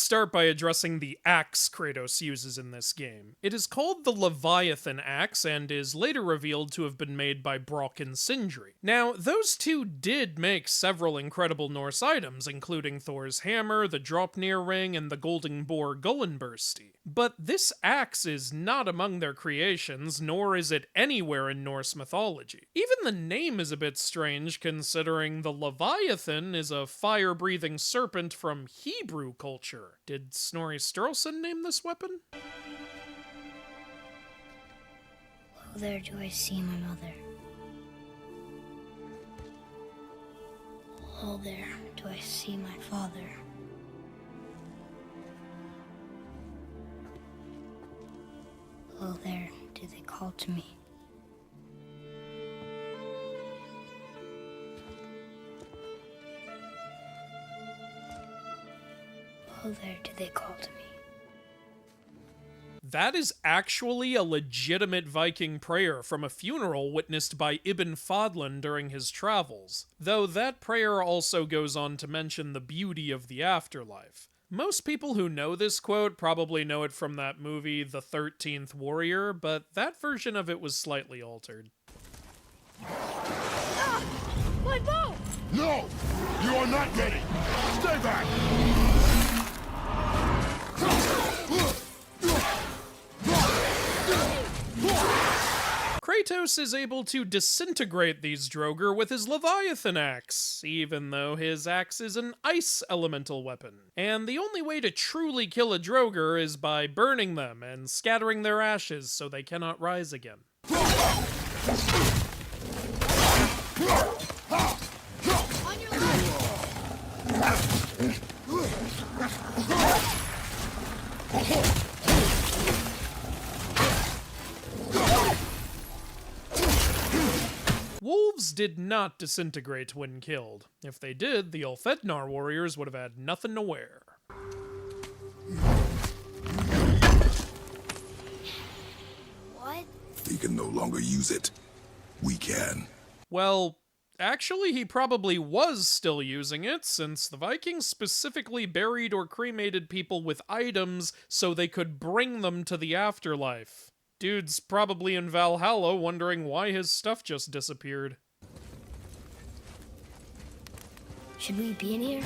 start by addressing the axe Kratos uses in this game. It is called the Leviathan axe and is later revealed to have been made by Brok and Sindri. Now, those two did make several incredible Norse items, including Thor's hammer, the Draupnir ring, and the golden boar Gullinbursti. But this axe is not among their creations, nor is it anywhere in Norse mythology. Even the name is a bit strange, considering the Leviathan is a fire-breathing serpent from Hebrew culture. Did Snorri Sturluson name this weapon? Oh, there do I see my mother. Oh, there do I see my father. Oh, there do they call to me. Oh, there do they call to me. That is actually a legitimate Viking prayer from a funeral witnessed by Ibn Fadlan during his travels, though that prayer also goes on to mention the beauty of the afterlife. Most people who know this quote probably know it from that movie, The 13th Warrior, but that version of it was slightly altered. Ah! My bow! No! You are not ready! Stay back! Kratos is able to disintegrate these Draugr with his Leviathan axe, even though his axe is an ice elemental weapon. And the only way to truly kill a Draugr is by burning them and scattering their ashes so they cannot rise again. On your left! Wolves did not disintegrate when killed. If they did, the Ulfethnar warriors would have had nothing to wear. What? He can no longer use it. We can. Well, actually he probably was still using it, since the Vikings specifically buried or cremated people with items so they could bring them to the afterlife. Dude's probably in Valhalla wondering why his stuff just disappeared. Should we be in here?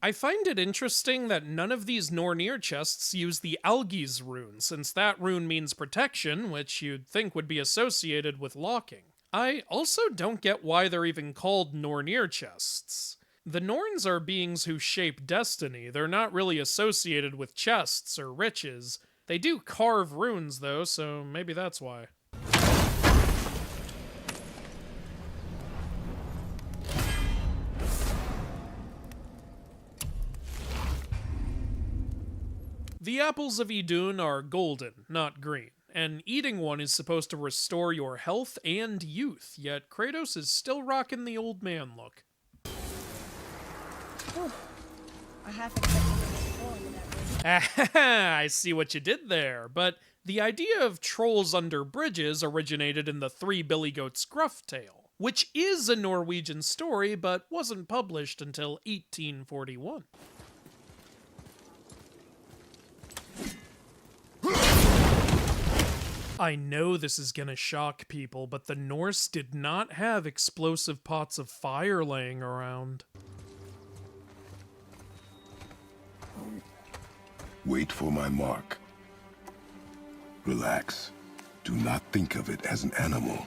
I find it interesting that none of these Nornir chests use the Algi's rune, since that rune means protection, which you'd think would be associated with locking. I also don't get why they're even called Nornir chests. The Norns are beings who shape destiny. They're not really associated with chests or riches. They do carve runes, though, so maybe that's why. The apples of Idun are golden, not green, and eating one is supposed to restore your health and youth, yet Kratos is still rocking the old man look. I have to I see what you did there, but the idea of trolls under bridges originated in the Three Billy Goats Gruff Tale, which is a Norwegian story but wasn't published until 1841. I know this is gonna shock people, but the Norse did not have explosive pots of fire laying around. Wait for my mark. Relax. Do not think of it as an animal.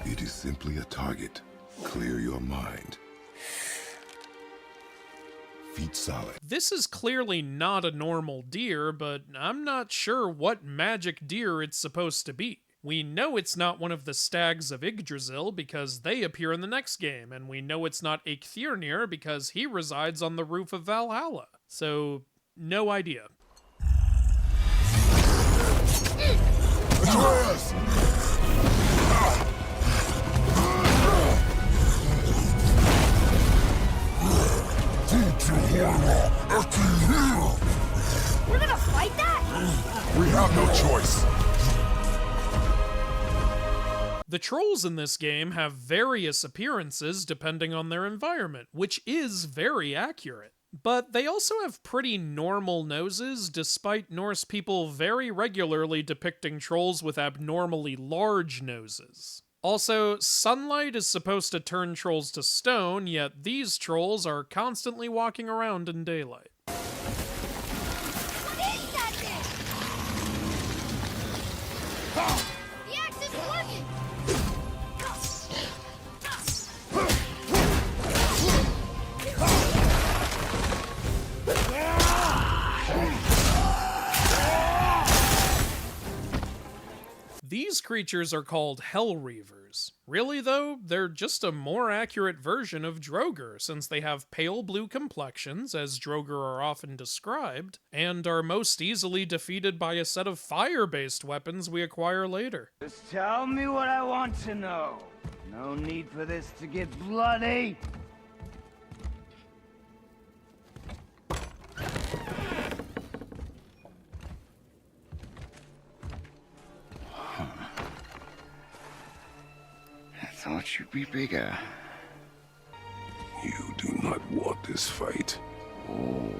It is simply a target. Clear your mind. Feet solid. This is clearly not a normal deer, but I'm not sure what magic deer it's supposed to be. We know it's not one of the stags of Yggdrasil because they appear in the next game, and we know it's not Eikthyr because he resides on the roof of Valhalla. So, no idea. Atreus! We're gonna fight that? We have no choice. The trolls in this game have various appearances depending on their environment, which is very accurate. But they also have pretty normal noses, despite Norse people very regularly depicting trolls with abnormally large noses. Also, sunlight is supposed to turn trolls to stone, yet these trolls are constantly walking around in daylight. What is that thing? The axe isn't working! These creatures are called Hell Reavers. Really though, they're just a more accurate version of Droger, since they have pale blue complexions, as Droger are often described, and are most easily defeated by a set of fire-based weapons we acquire later. Just tell me what I want to know. No need for this to get bloody. I thought you'd be bigger. You do not want this fight. Oh.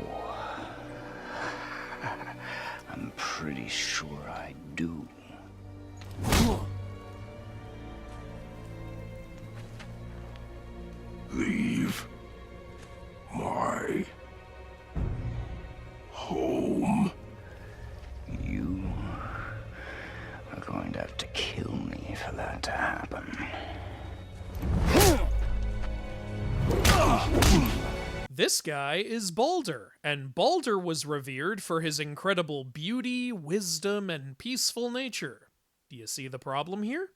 I'm pretty sure I do. Leave my home. You are going to have to kill me for that to happen. This guy is Baldur, and Baldur was revered for his incredible beauty, wisdom, and peaceful nature. Do you see the problem here?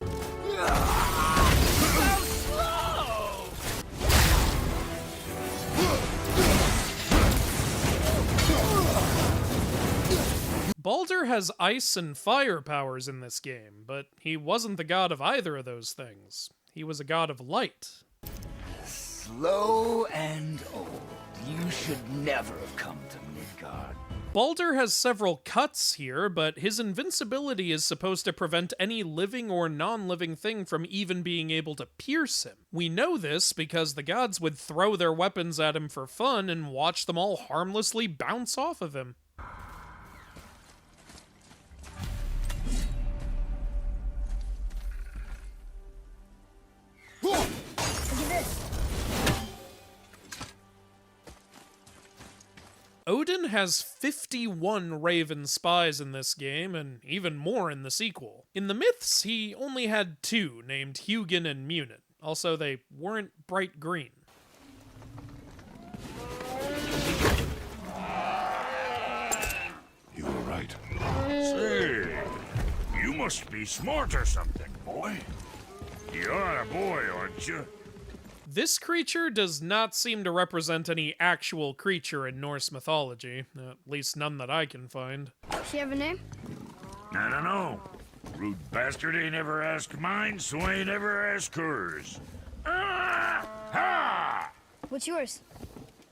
Baldur has ice and fire powers in this game, but he wasn't the god of either of those things. He was a god of light. Slow and old. You should never have come to Midgard. Baldur has several cuts here, but his invincibility is supposed to prevent any living or non-living thing from even being able to pierce him. We know this because the gods would throw their weapons at him for fun and watch them all harmlessly bounce off of him. Look at this. Odin has 51 Raven spies in this game, and even more in the sequel. In the myths, he only had 2, named Hugin and Munin. Also, they weren't bright green. You were right. Say, you must be smart or something, boy. You're a boy, aren't you? This creature does not seem to represent any actual creature in Norse mythology, at least none that I can find. She have a name? I don't know. Rude bastard ain't ever asked mine, so ain't ever asked hers. Ah! Ha! What's yours?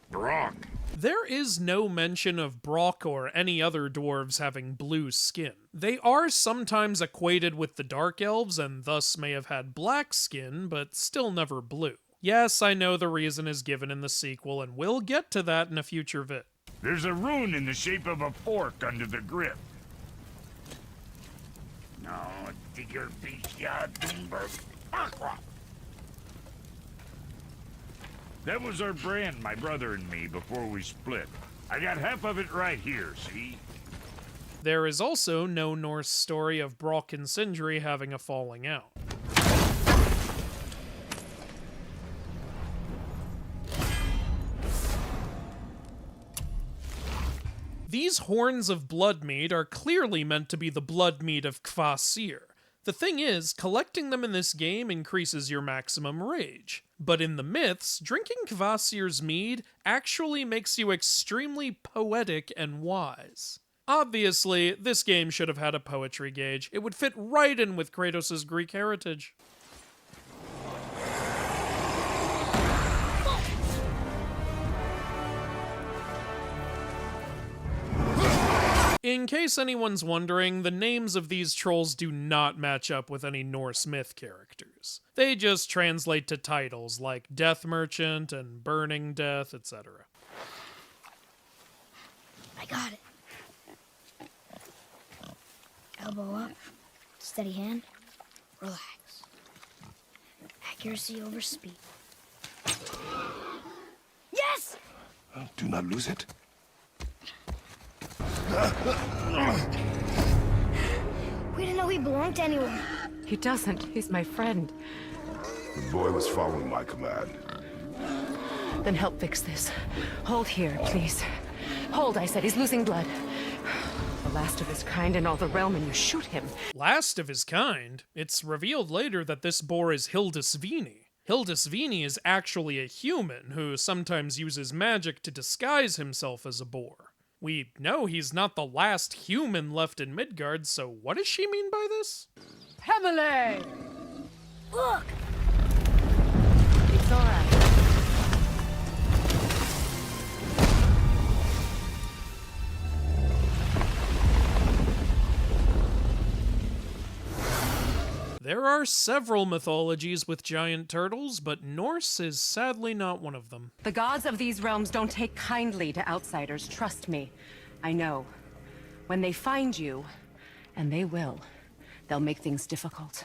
Brock. There is no mention of Brock or any other dwarves having blue skin. They are sometimes equated with the Dark Elves and thus may have had black skin, but still never blue. Yes, I know the reason is given in the sequel, and we'll get to that in a future vid. There's a rune in the shape of a fork under the grip. No, digger beach ya Doomberg. Aqua. That was our brand, my brother and me, before we split. I got half of it right here, see? There is also no Norse story of Brock and Sindri having a falling out. These horns of Bloodmead are clearly meant to be the Bloodmead of Kvasir. The thing is, collecting them in this game increases your maximum rage. But in the myths, drinking Kvasir's mead actually makes you extremely poetic and wise. Obviously, this game should have had a poetry gauge. It would fit right in with Kratos' Greek heritage. In case anyone's wondering, the names of these trolls do not match up with any Norse myth characters. They just translate to titles like Death Merchant and Burning Death, etc. I got it. Elbow up, steady hand, relax. Accuracy over speed. Yes! Do not lose it. We didn't know he belonged to anyone. He doesn't. He's my friend. The boy was following my command. Then help fix this. Hold here, please. Hold, I said. He's losing blood. The last of his kind in all the realm, and you shoot him. Last of his kind? It's revealed later that this boar is Hildisvini. Hildisvini is actually a human who sometimes uses magic to disguise himself as a boar. We know he's not the last human left in Midgard, so what does she mean by this? Emily! Look! It's all right. There are several mythologies with giant turtles, but Norse is sadly not one of them. The gods of these realms don't take kindly to outsiders, trust me. I know. When they find you, and they will, they'll make things difficult.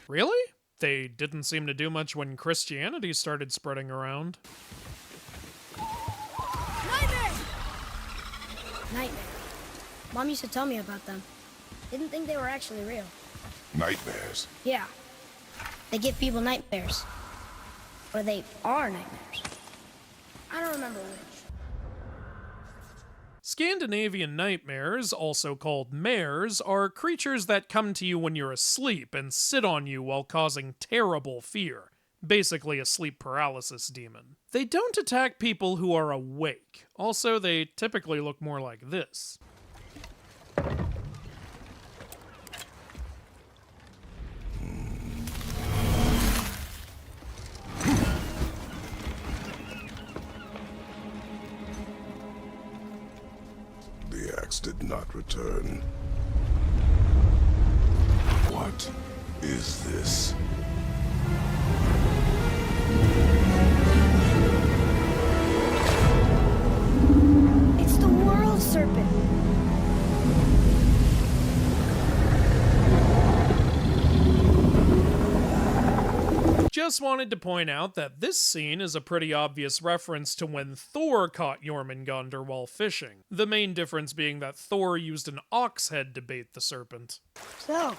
Really? They didn't seem to do much when Christianity started spreading around. Nightmare. Mom used to tell me about them. Didn't think they were actually real. Nightmares. Yeah. They give people nightmares. Or they are nightmares. I don't remember which. Scandinavian nightmares, also called mares, are creatures that come to you when you're asleep and sit on you while causing terrible fear. Basically a sleep paralysis demon. They don't attack people who are awake. Also, they typically look more like this. The axe did not return. What is this? It's the world serpent. Just wanted to point out that this scene is a pretty obvious reference to when Thor caught Jormungandr while fishing. The main difference being that Thor used an ox head to bait the serpent. So,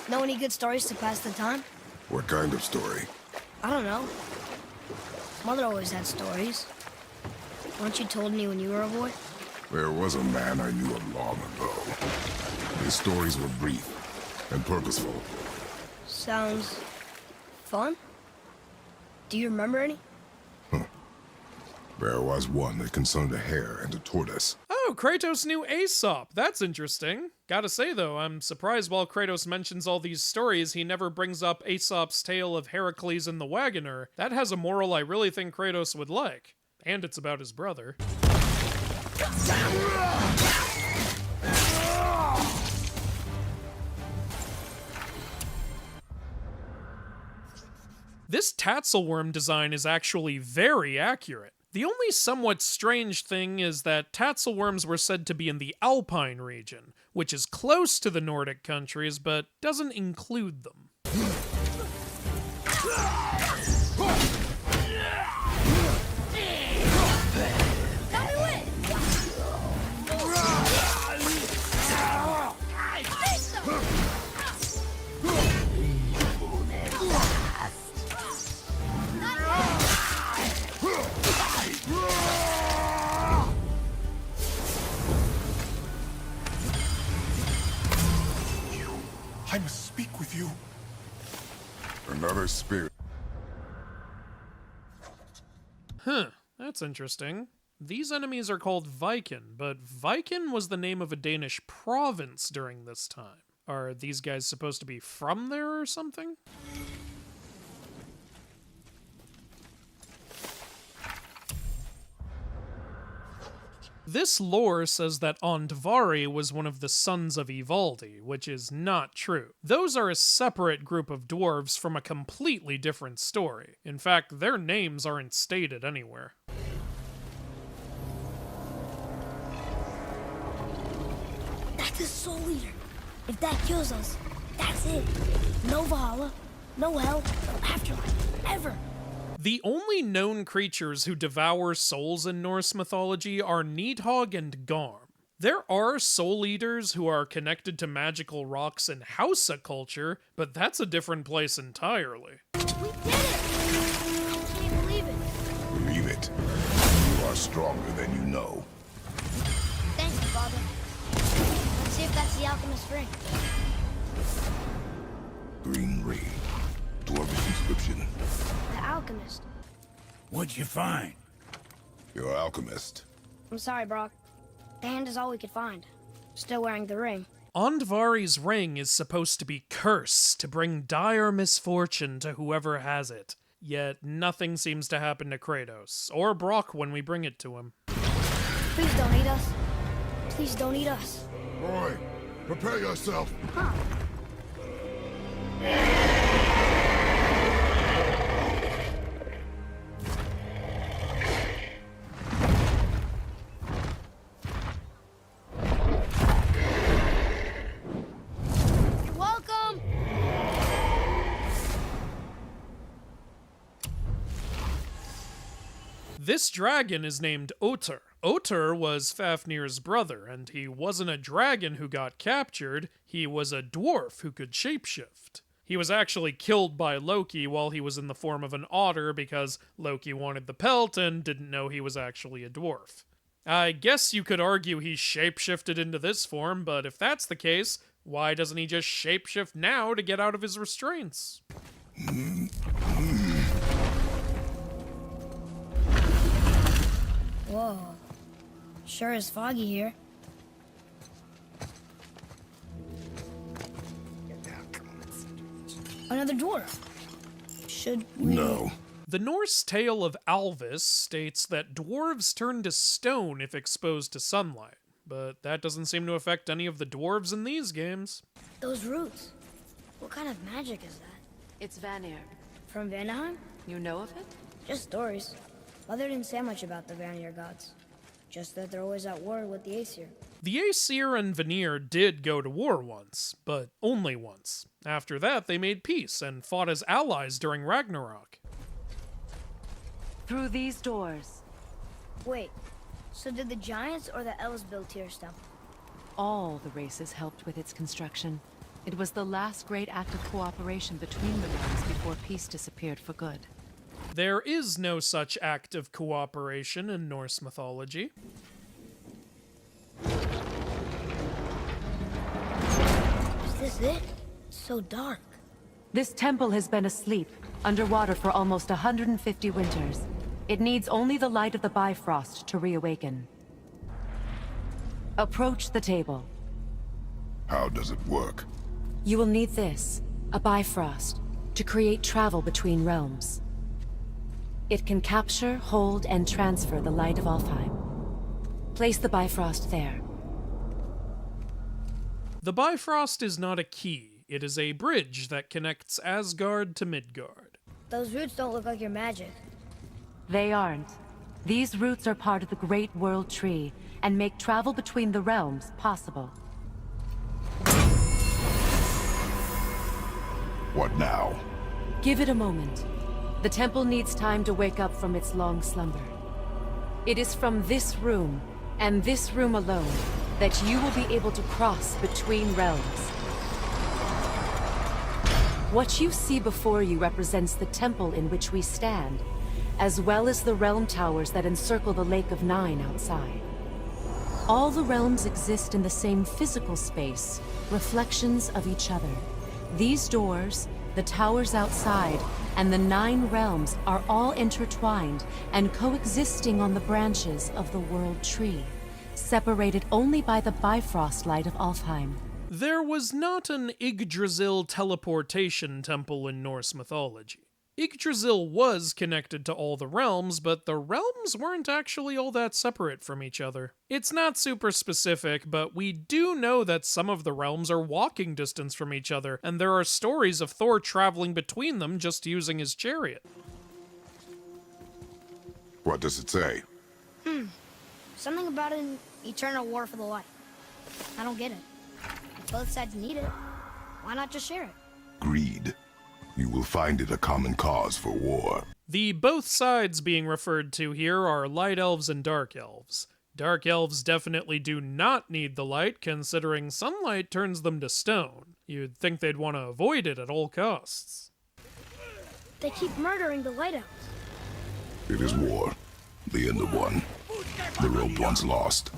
know any good stories to pass the time? What kind of story? I don't know. Mother always had stories. Weren't you told any when you were a boy? There was a man I knew of long ago. His stories were brief and purposeful. Sounds fun? Do you remember any? There was one that concerned a hare and a tortoise. Oh, Kratos knew Aesop. That's interesting. Gotta say though, I'm surprised while Kratos mentions all these stories, he never brings up Aesop's tale of Heracles and the Wagoner. That has a moral I really think Kratos would like. And it's about his brother. This Tatzelworm design is actually very accurate. The only somewhat strange thing is that Tatzelworms were said to be in the Alpine region, which is close to the Nordic countries but doesn't include them. I must speak with you. Another spirit. Huh, that's interesting. These enemies are called Viken, but Viken was the name of a Danish province during this time. Are these guys supposed to be from there or something? This lore says that Andvari was one of the sons of Ivaldi, which is not true. Those are a separate group of dwarves from a completely different story. In fact, their names aren't stated anywhere. That's a soul eater. If that kills us, that's it. No Valhalla, no hell, no afterlife, ever. The only known creatures who devour souls in Norse mythology are Nidhogg and Garm. There are soul eaters who are connected to magical rocks in Hausa culture, but that's a different place entirely. We did it! I can't believe it. Believe it. You are stronger than you know. Thank you, Father. Let's see if that's the alchemist's ring. Green ray. Dwarvish inscription. The alchemist. What'd you find? You're alchemist. I'm sorry, Brock. The hand is all we could find. Still wearing the ring. Andvari's ring is supposed to be cursed to bring dire misfortune to whoever has it. Yet nothing seems to happen to Kratos, or Brock when we bring it to him. Please don't eat us. Please don't eat us. Boy, prepare yourself. Huh. You're welcome. This dragon is named Otur. Otur was Fafnir's brother, and he wasn't a dragon who got captured, he was a dwarf who could shapeshift. He was actually killed by Loki while he was in the form of an otter because Loki wanted the pelt and didn't know he was actually a dwarf. I guess you could argue he shapeshifted into this form, but if that's the case, why doesn't he just shapeshift now to get out of his restraints? Whoa. Sure is foggy here. Another dwarf. Should we... No. The Norse tale of Alvis states that dwarves turn to stone if exposed to sunlight, but that doesn't seem to affect any of the dwarves in these games. Those roots. What kind of magic is that? It's Vanir. From Vanaheim? You know of it? Just stories. Mother didn't say much about the Vanir gods. Just that they're always at war with the Aesir. The Aesir and Vanir did go to war once, but only once. After that, they made peace and fought as allies during Ragnarok. Through these doors. Wait, so did the giants or the elves build Tyr's temple? All the races helped with its construction. It was the last great act of cooperation between the realms before peace disappeared for good. There is no such act of cooperation in Norse mythology. Is this it? It's so dark. This temple has been asleep, underwater for almost 150 winters. It needs only the light of the Bifrost to reawaken. Approach the table. How does it work? You will need this, a Bifrost, to create travel between realms. It can capture, hold, and transfer the light of Alfheim. Place the Bifrost there. The Bifrost is not a key, it is a bridge that connects Asgard to Midgard. Those roots don't look like your magic. They aren't. These roots are part of the Great World Tree, and make travel between the realms possible. What now? Give it a moment. The temple needs time to wake up from its long slumber. It is from this room, and this room alone, that you will be able to cross between realms. What you see before you represents the temple in which we stand, as well as the realm towers that encircle the Lake of Nine outside. All the realms exist in the same physical space, reflections of each other. These doors, the towers outside, and the 9 realms are all intertwined and coexisting on the branches of the World Tree, separated only by the Bifrost light of Alfheim. There was not an Yggdrasil teleportation temple in Norse mythology. Yggdrasil was connected to all the realms, but the realms weren't actually all that separate from each other. It's not super specific, but we do know that some of the realms are walking distance from each other, and there are stories of Thor traveling between them just using his chariot. What does it say? Something about an eternal war for the light. I don't get it. If both sides need it, why not just share it? Greed. You will find it a common cause for war. The both sides being referred to here are light elves and dark elves. Dark elves definitely do not need the light, considering sunlight turns them to stone. You'd think they'd want to avoid it at all costs. They keep murdering the light elves. It is war. The end of one. The rope once lost.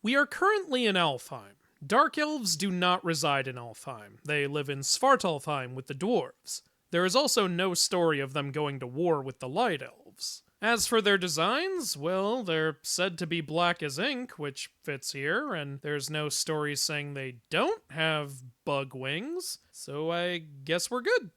We are currently in Alfheim. Dark elves do not reside in Alfheim. They live in Svartalfheim with the dwarves. There is also no story of them going to war with the light elves. As for their designs, well, they're said to be black as ink, which fits here, and there's no story saying they don't have bug wings, so I guess we're good.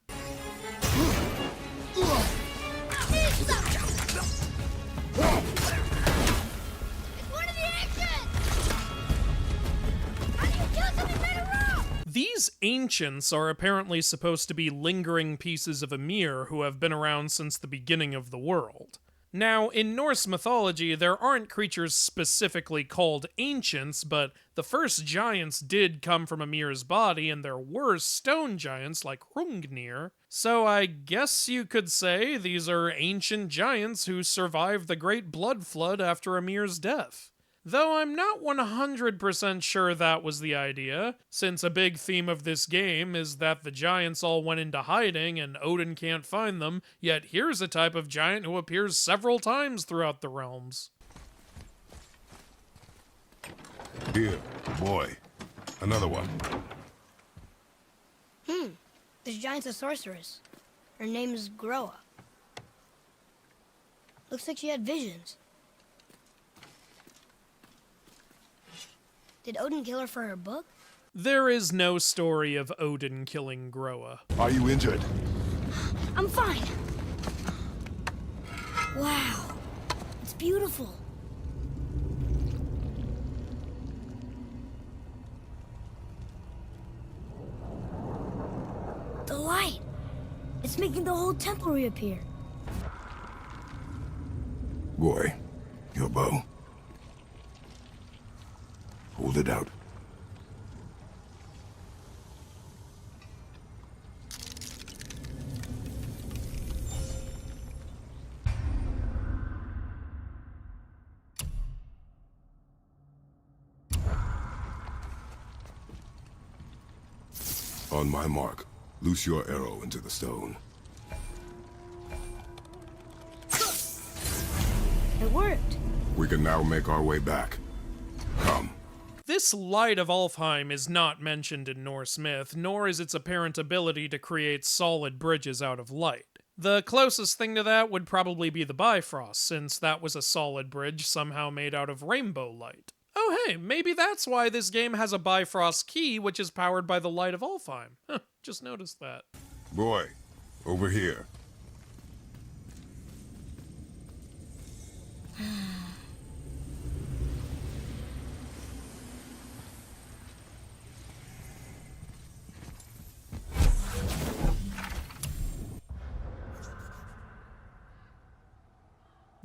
These ancients are apparently supposed to be lingering pieces of Ymir who have been around since the beginning of the world. Now, in Norse mythology, there aren't creatures specifically called ancients, but the first giants did come from Ymir's body, and there were stone giants like Hrungnir. So I guess you could say these are ancient giants who survived the Great Blood Flood after Ymir's death. Though I'm not 100% sure that was the idea, since a big theme of this game is that the giants all went into hiding and Odin can't find them, yet here's a type of giant who appears several times throughout the realms. Here, boy. Another one. This giant's a sorceress. Her name is Groa. Looks like she had visions. Did Odin kill her for her book? There is no story of Odin killing Groa. Are you injured? I'm fine. Wow. It's beautiful. The light. It's making the whole temple reappear. Boy, your bow. Hold it out. On my mark, loose your arrow into the stone. It worked. We can now make our way back. Come. This Light of Alfheim is not mentioned in Norse myth, nor is its apparent ability to create solid bridges out of light. The closest thing to that would probably be the Bifrost, since that was a solid bridge somehow made out of rainbow light. Oh hey, maybe that's why this game has a Bifrost key, which is powered by the Light of Alfheim. Huh, just noticed that. Boy, over here.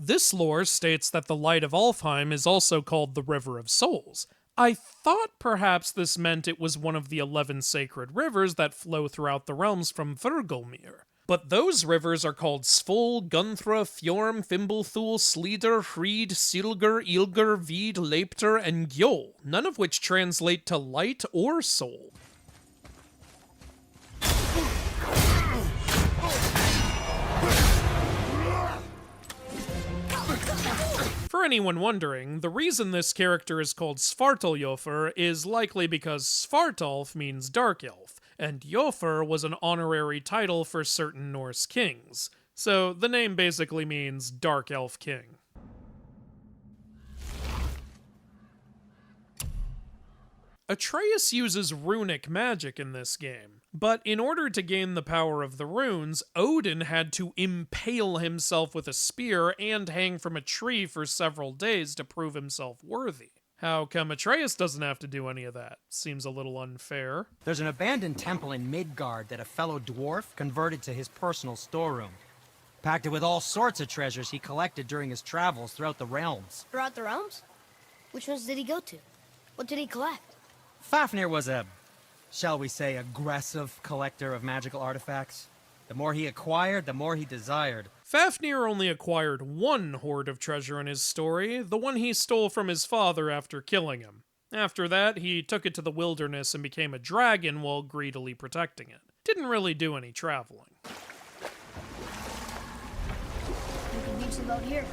This lore states that the Light of Alfheim is also called the River of Souls. I thought perhaps this meant it was one of the 11 sacred rivers that flow throughout the realms from Thurgelmir. But those rivers are called Svol, Gunthra, Fjorm, Fimbulthul, Sleder, Hreed, Silger, Ilger, Veed, Leipter, and Gjol, none of which translate to light or soul. For anyone wondering, the reason this character is called Svartalfjotr is likely because Svartalf means dark elf, and Jofr was an honorary title for certain Norse kings. So the name basically means dark elf king. Atreus uses runic magic in this game, but in order to gain the power of the runes, Odin had to impale himself with a spear and hang from a tree for several days to prove himself worthy. How come Atreus doesn't have to do any of that? Seems a little unfair. There's an abandoned temple in Midgard that a fellow dwarf converted to his personal storeroom. Packed it with all sorts of treasures he collected during his travels throughout the realms. Throughout the realms? Which ones did he go to? What did he collect? Fafnir was a, shall we say, aggressive collector of magical artifacts. The more he acquired, the more he desired. Fafnir only acquired one hoard of treasure in his story, the one he stole from his father after killing him. After that, he took it to the wilderness and became a dragon while greedily protecting it. Didn't really do any traveling. You can beach the boat here.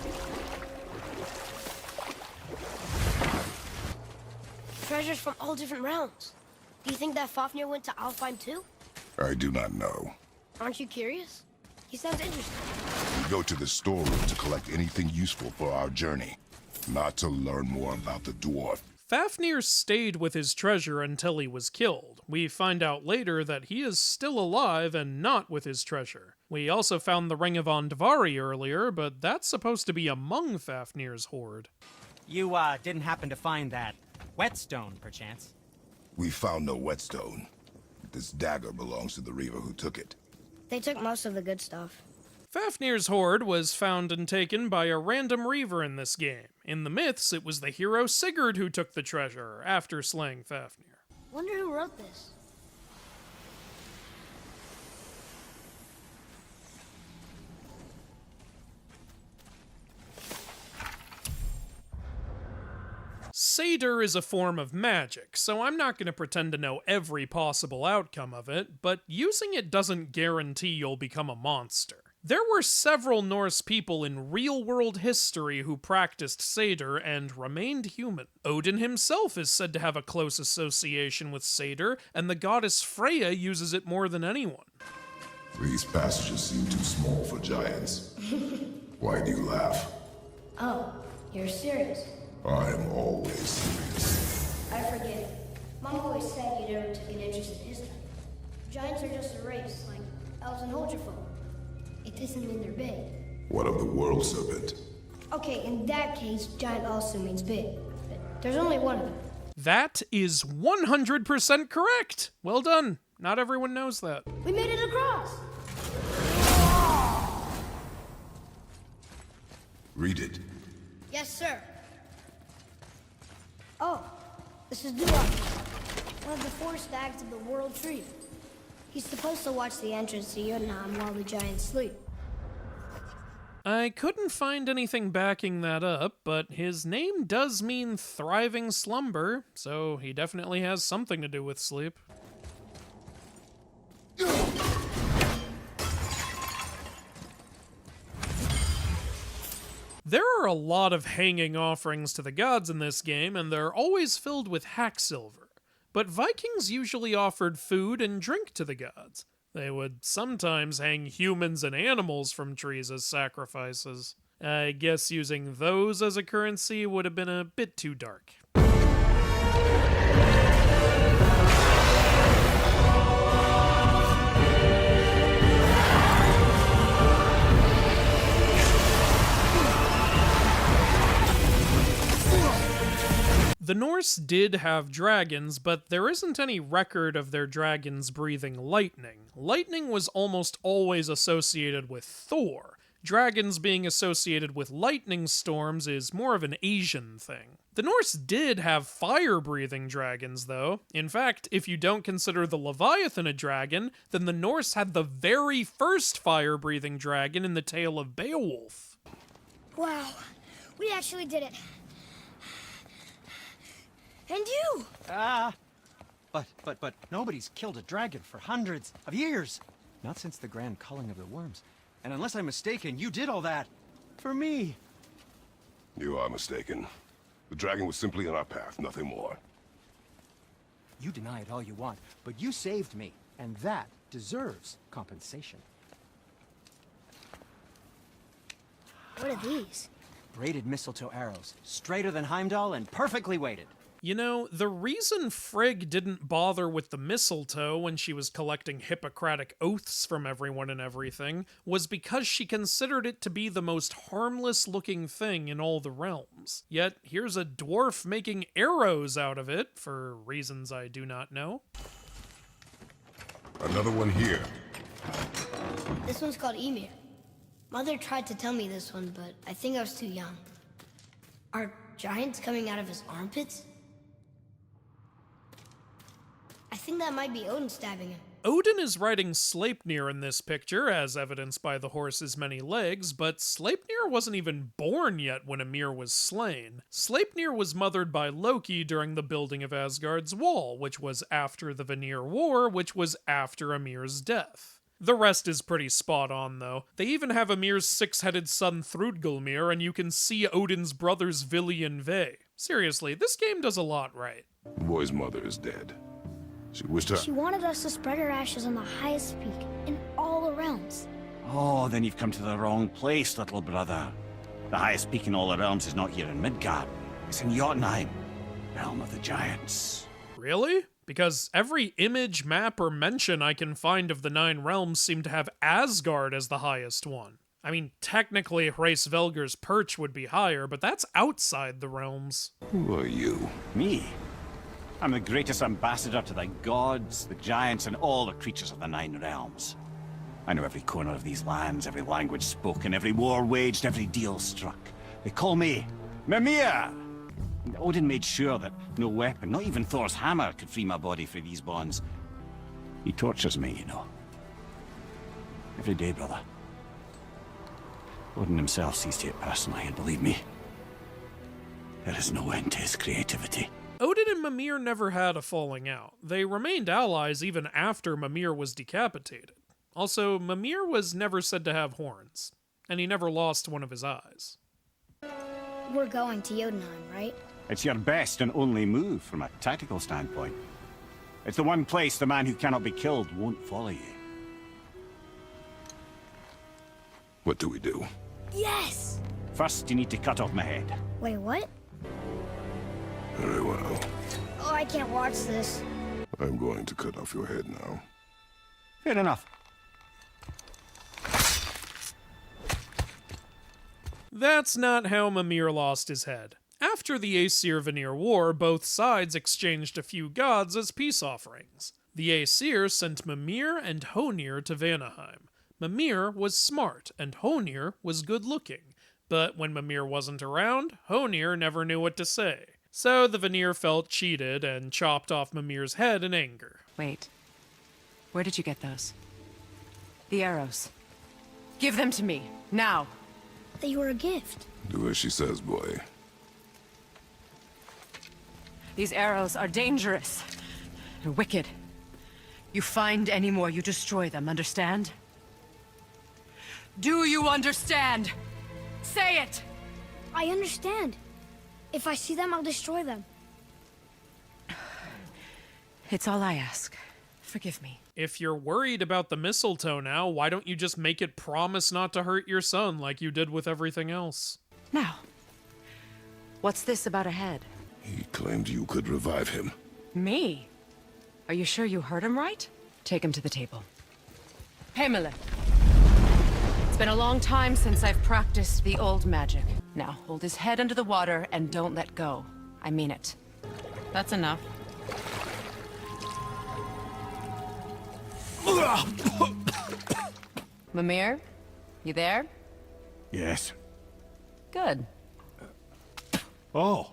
Treasures from all different realms. Do you think that Fafnir went to Alfheim too? I do not know. Aren't you curious? He sounds interesting. We go to the storeroom to collect anything useful for our journey, not to learn more about the dwarf. Fafnir stayed with his treasure until he was killed. We find out later that he is still alive and not with his treasure. We also found the Ring of Andvari earlier, but that's supposed to be among Fafnir's hoard. You, didn't happen to find that whetstone, perchance? We found no whetstone. This dagger belongs to the reaver who took it. They took most of the good stuff. Fafnir's hoard was found and taken by a random reaver in this game. In the myths, it was the hero Sigurd who took the treasure after slaying Fafnir. Wonder who wrote this. Satyr is a form of magic, so I'm not going to pretend to know every possible outcome of it, but using it doesn't guarantee you'll become a monster. There were several Norse people in real-world history who practiced Satyr and remained human. Odin himself is said to have a close association with Satyr, and the goddess Freya uses it more than anyone. These passages seem too small for giants. Why do you laugh? Oh, you're serious? I am always serious. I forget. Mom always said you never took an interest in history. Giants are just a race, like elves and Holgerfolk. It doesn't mean they're big. What of the world serpent? Okay, in that case, giant also means big. But there's only one of them. That is 100% correct! Well done. Not everyone knows that. We made it across! Read it. Yes, sir. Oh, this is Duak, one of the 4 stags of the World Tree. He's supposed to watch the entrance to Jotunheim while the giants sleep. I couldn't find anything backing that up, but his name does mean thriving slumber, so he definitely has something to do with sleep. There are a lot of hanging offerings to the gods in this game, and they're always filled with hacksilver. But Vikings usually offered food and drink to the gods. They would sometimes hang humans and animals from trees as sacrifices. I guess using those as a currency would have been a bit too dark. The Norse did have dragons, but there isn't any record of their dragons breathing lightning. Lightning was almost always associated with Thor. Dragons being associated with lightning storms is more of an Asian thing. The Norse did have fire-breathing dragons, though. In fact, if you don't consider the Leviathan a dragon, then the Norse had the very first fire-breathing dragon in the tale of Beowulf. Wow, we actually did it. And you! But nobody's killed a dragon for hundreds of years. Not since the grand culling of the worms. And unless I'm mistaken, you did all that for me. You are mistaken. The dragon was simply on our path, nothing more. You deny it all you want, but you saved me, and that deserves compensation. What are these? Braided mistletoe arrows, straighter than Heimdall and perfectly weighted. You know, the reason Frigg didn't bother with the mistletoe when she was collecting Hippocratic oaths from everyone and everything was because she considered it to be the most harmless looking thing in all the realms. Yet, here's a dwarf making arrows out of it, for reasons I do not know. Another one here. This one's called Emir. Mother tried to tell me this one, but I think I was too young. Are giants coming out of his armpits? I think that might be Odin stabbing him. Odin is riding Sleipnir in this picture, as evidenced by the horse's many legs, but Sleipnir wasn't even born yet when Ymir was slain. Sleipnir was mothered by Loki during the building of Asgard's wall, which was after the Vanir War, which was after Ymir's death. The rest is pretty spot on, though. They even have Ymir's six-headed son Thrudgelmir, and you can see Odin's brothers Vili and Ve. Seriously, this game does a lot right. The boy's mother is dead. She wished her... She wanted us to spread her ashes on the highest peak in all the realms. Oh, then you've come to the wrong place, little brother. The highest peak in all the realms is not here in Midgard. It's in Jotunheim, realm of the giants. Really? Because every image, map, or mention I can find of the 9 realms seem to have Asgard as the highest one. I mean, technically, Hraesvelgur's perch would be higher, but that's outside the realms. Who are you? Me? I'm the greatest ambassador to the gods, the giants, and all the creatures of the 9 realms. I know every corner of these lands, every language spoken, every war waged, every deal struck. They call me Mimir! And Odin made sure that no weapon, not even Thor's hammer, could free my body from these bonds. He tortures me, you know. Every day, brother. Odin himself sees to it personally, and believe me, there is no end to his creativity. Odin and Mimir never had a falling out. They remained allies even after Mimir was decapitated. Also, Mimir was never said to have horns, and he never lost one of his eyes. We're going to Jotunheim, right? It's your best and only move from a tactical standpoint. It's the one place the man who cannot be killed won't follow you. What do we do? Yes! First, you need to cut off my head. Wait, what? Very well. Oh, I can't watch this. I'm going to cut off your head now. Fair enough. That's not how Mimir lost his head. After the Aesir-Vanir War, both sides exchanged a few gods as peace offerings. The Aesir sent Mimir and Honir to Vanaheim. Mimir was smart, and Honir was good-looking. But when Mimir wasn't around, Honir never knew what to say. So the Vanir felt cheated and chopped off Mimir's head in anger. Wait. Where did you get those? The arrows. Give them to me, now. They were a gift. Do as she says, boy. These arrows are dangerous. They're wicked. You find any more, you destroy them, understand? Do you understand? Say it! I understand. If I see them, I'll destroy them. It's all I ask. Forgive me. If you're worried about the mistletoe now, why don't you just make it promise not to hurt your son like you did with everything else? Now, what's this about a head? He claimed you could revive him. Me? Are you sure you heard him right? Take him to the table. Pamela. It's been a long time since I've practiced the old magic. Now, hold his head under the water and don't let go. I mean it. That's enough. Mimir? You there? Yes. Good. Oh.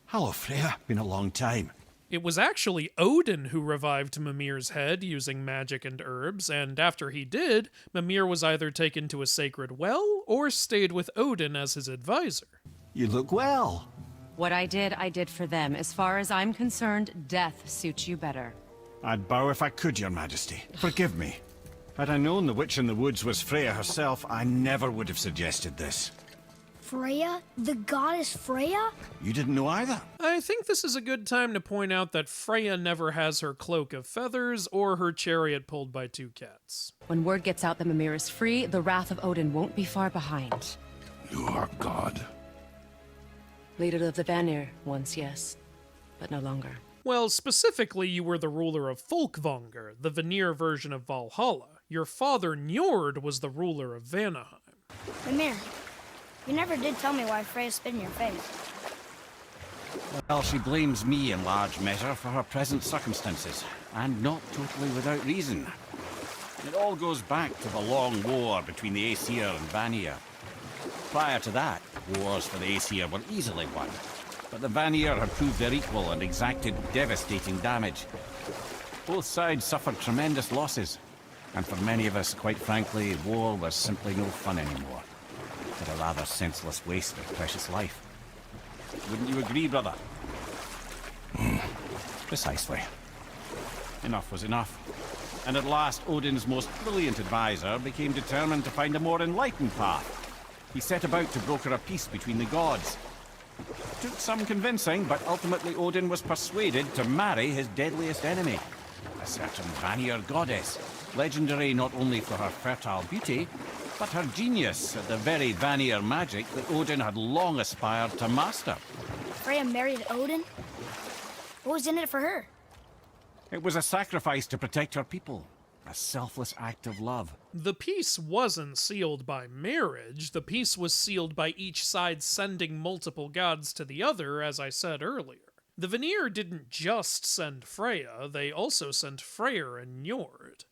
Hello, Freya. Been a long time. It was actually Odin who revived Mimir's head using magic and herbs, and after he did, Mimir was either taken to a sacred well or stayed with Odin as his advisor. You look well. What I did for them. As far as I'm concerned, death suits you better. I'd bow if I could, Your Majesty. Forgive me. Had I known the witch in the woods was Freya herself, I never would have suggested this. Freya? The goddess Freya? You didn't know either? I think this is a good time to point out that Freya never has her cloak of feathers or her chariot pulled by 2 cats. When word gets out that Mimir is free, the wrath of Odin won't be far behind. You are God. Leader of the Vanir, once, yes. but no longer. Well, specifically, you were the ruler of Folkvanger, the Vanir version of Valhalla. Your father, Njord, was the ruler of Vanaheim. Mimir, you never did tell me why Freya spit in your face. Well, she blames me in large measure for her present circumstances, and not totally without reason. It all goes back to the long war between the Aesir and Vanir. Prior to that, wars for the Aesir were easily won, but the Vanir had proved their equal and exacted devastating damage. Both sides suffered tremendous losses, and for many of us, quite frankly, war was simply no fun anymore, but a rather senseless waste of precious life. Wouldn't you agree, brother? Precisely. Enough was enough. And at last, Odin's most brilliant advisor became determined to find a more enlightened path. He set about to broker a peace between the gods. It took some convincing, but ultimately Odin was persuaded to marry his deadliest enemy, a certain Vanir goddess, legendary not only for her fertile beauty, but her genius at the very Vanir magic that Odin had long aspired to master. Freya married Odin? What was in it for her? It was a sacrifice to protect her people, a selfless act of love. The peace wasn't sealed by marriage. The peace was sealed by each side sending multiple gods to the other, as I said earlier. The Vanir didn't just send Freya, they also sent Freyr and Njord.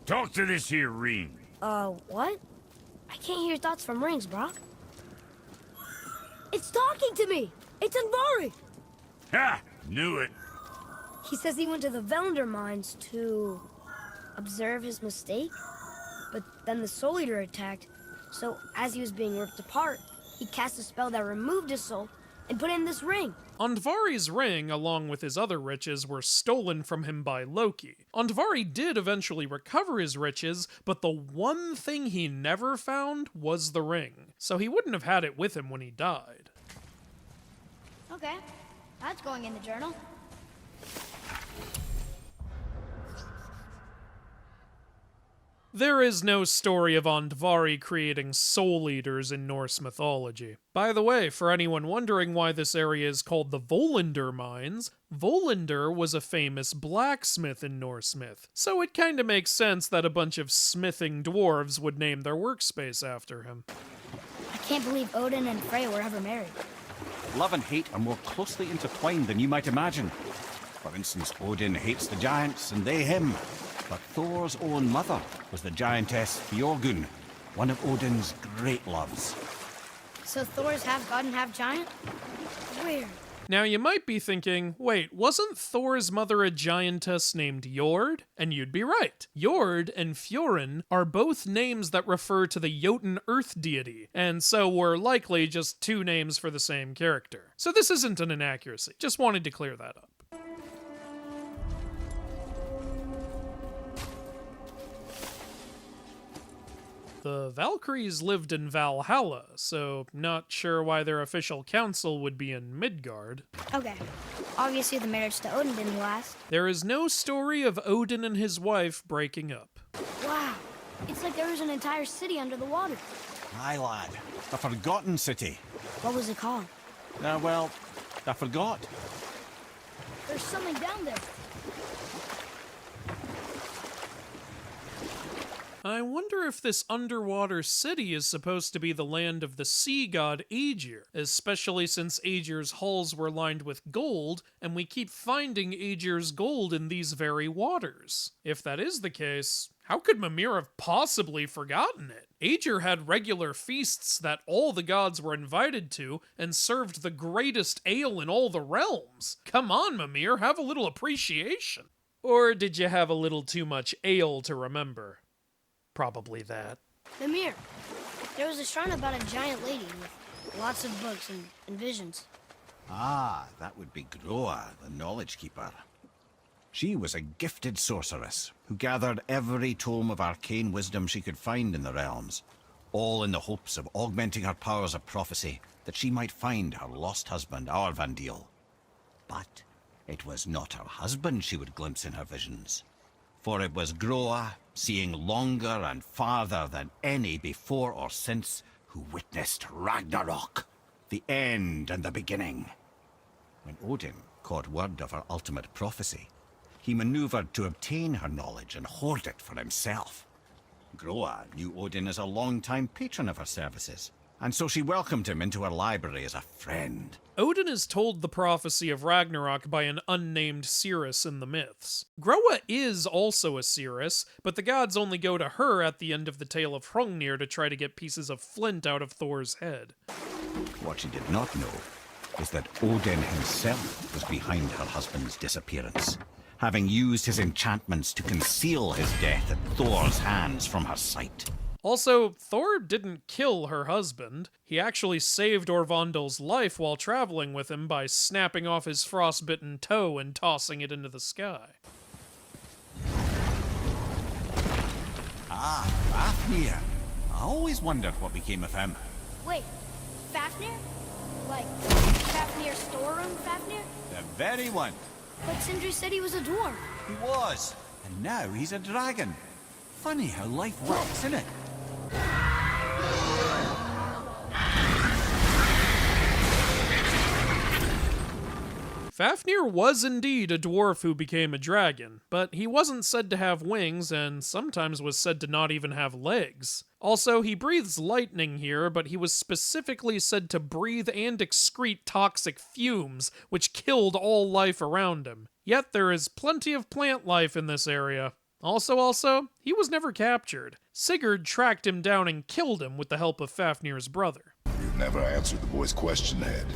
Talk to this here ring. What? I can't hear thoughts from rings, Brock. It's talking to me! It's Andvari! Ha! Knew it. He says he went to the Velnder mines to observe his mistake, but then the Soul Eater attacked, so as he was being ripped apart, he cast a spell that removed his soul and put it in this ring. Andvari's ring, along with his other riches, were stolen from him by Loki. Andvari did eventually recover his riches, but the one thing he never found was the ring, so he wouldn't have had it with him when he died. Okay, that's going in the journal. There is no story of Andvari creating soul eaters in Norse mythology. By the way, for anyone wondering why this area is called the Volander Mines, Volander was a famous blacksmith in Norse myth, so it kinda makes sense that a bunch of smithing dwarves would name their workspace after him. I can't believe Odin and Freya were ever married. Love and hate are more closely intertwined than you might imagine. For instance, Odin hates the giants and they him. But Thor's own mother was the giantess Fjorgun, one of Odin's great loves. So Thor's half god and half giant? Weird. Now you might be thinking, wait, wasn't Thor's mother a giantess named Jord? And you'd be right. Jord and Fjorun are both names that refer to the Jotun earth deity, and so were likely just two names for the same character. So this isn't an inaccuracy, just wanted to clear that up. The Valkyries lived in Valhalla, so not sure why their official council would be in Midgard. Okay, obviously the marriage to Odin didn't last. There is no story of Odin and his wife breaking up. Wow, it's like there was an entire city under the water. Aye, lad. A forgotten city. What was it called? Well, I forgot. There's something down there. I wonder if this underwater city is supposed to be the land of the sea god Aegir, especially since Aegir's halls were lined with gold, and we keep finding Aegir's gold in these very waters. If that is the case, how could Mimir have possibly forgotten it? Aegir had regular feasts that all the gods were invited to, and served the greatest ale in all the realms. Come on, Mimir, have a little appreciation. Or did you have a little too much ale to remember? Probably that. Mimir, there was a shrine about a giant lady with lots of books and visions. Ah, that would be Groa, the Knowledge Keeper. She was a gifted sorceress who gathered every tome of arcane wisdom she could find in the realms, all in the hopes of augmenting her powers of prophecy that she might find her lost husband, Aurvandil. But it was not her husband she would glimpse in her visions, for it was Groa, seeing longer and farther than any before or since, who witnessed Ragnarok, the end and the beginning. When Odin caught word of her ultimate prophecy, he maneuvered to obtain her knowledge and hoard it for himself. Groa knew Odin as a long-time patron of her services, and so she welcomed him into her library as a friend. Odin is told the prophecy of Ragnarok by an unnamed seeress in the myths. Groa is also a seeress, but the gods only go to her at the end of the tale of Hrungnir to try to get pieces of flint out of Thor's head. What she did not know is that Odin himself was behind her husband's disappearance, having used his enchantments to conceal his death at Thor's hands from her sight. Also, Thor didn't kill her husband. He actually saved Orvandil's life while traveling with him by snapping off his frostbitten toe and tossing it into the sky. Ah, Fafnir. I always wondered what became of him. Wait, Fafnir? Like, Fafnir's storeroom Fafnir? The very one. But Sindri said he was a dwarf. He was. And now he's a dragon. Funny how life works, isn't it? Fafnir was indeed a dwarf who became a dragon, but he wasn't said to have wings and sometimes was said to not even have legs. Also, he breathes lightning here, but he was specifically said to breathe and excrete toxic fumes, which killed all life around him. Yet there is plenty of plant life in this area. Also, he was never captured. Sigurd tracked him down and killed him with the help of Fafnir's brother. You never answered the boy's question, Head.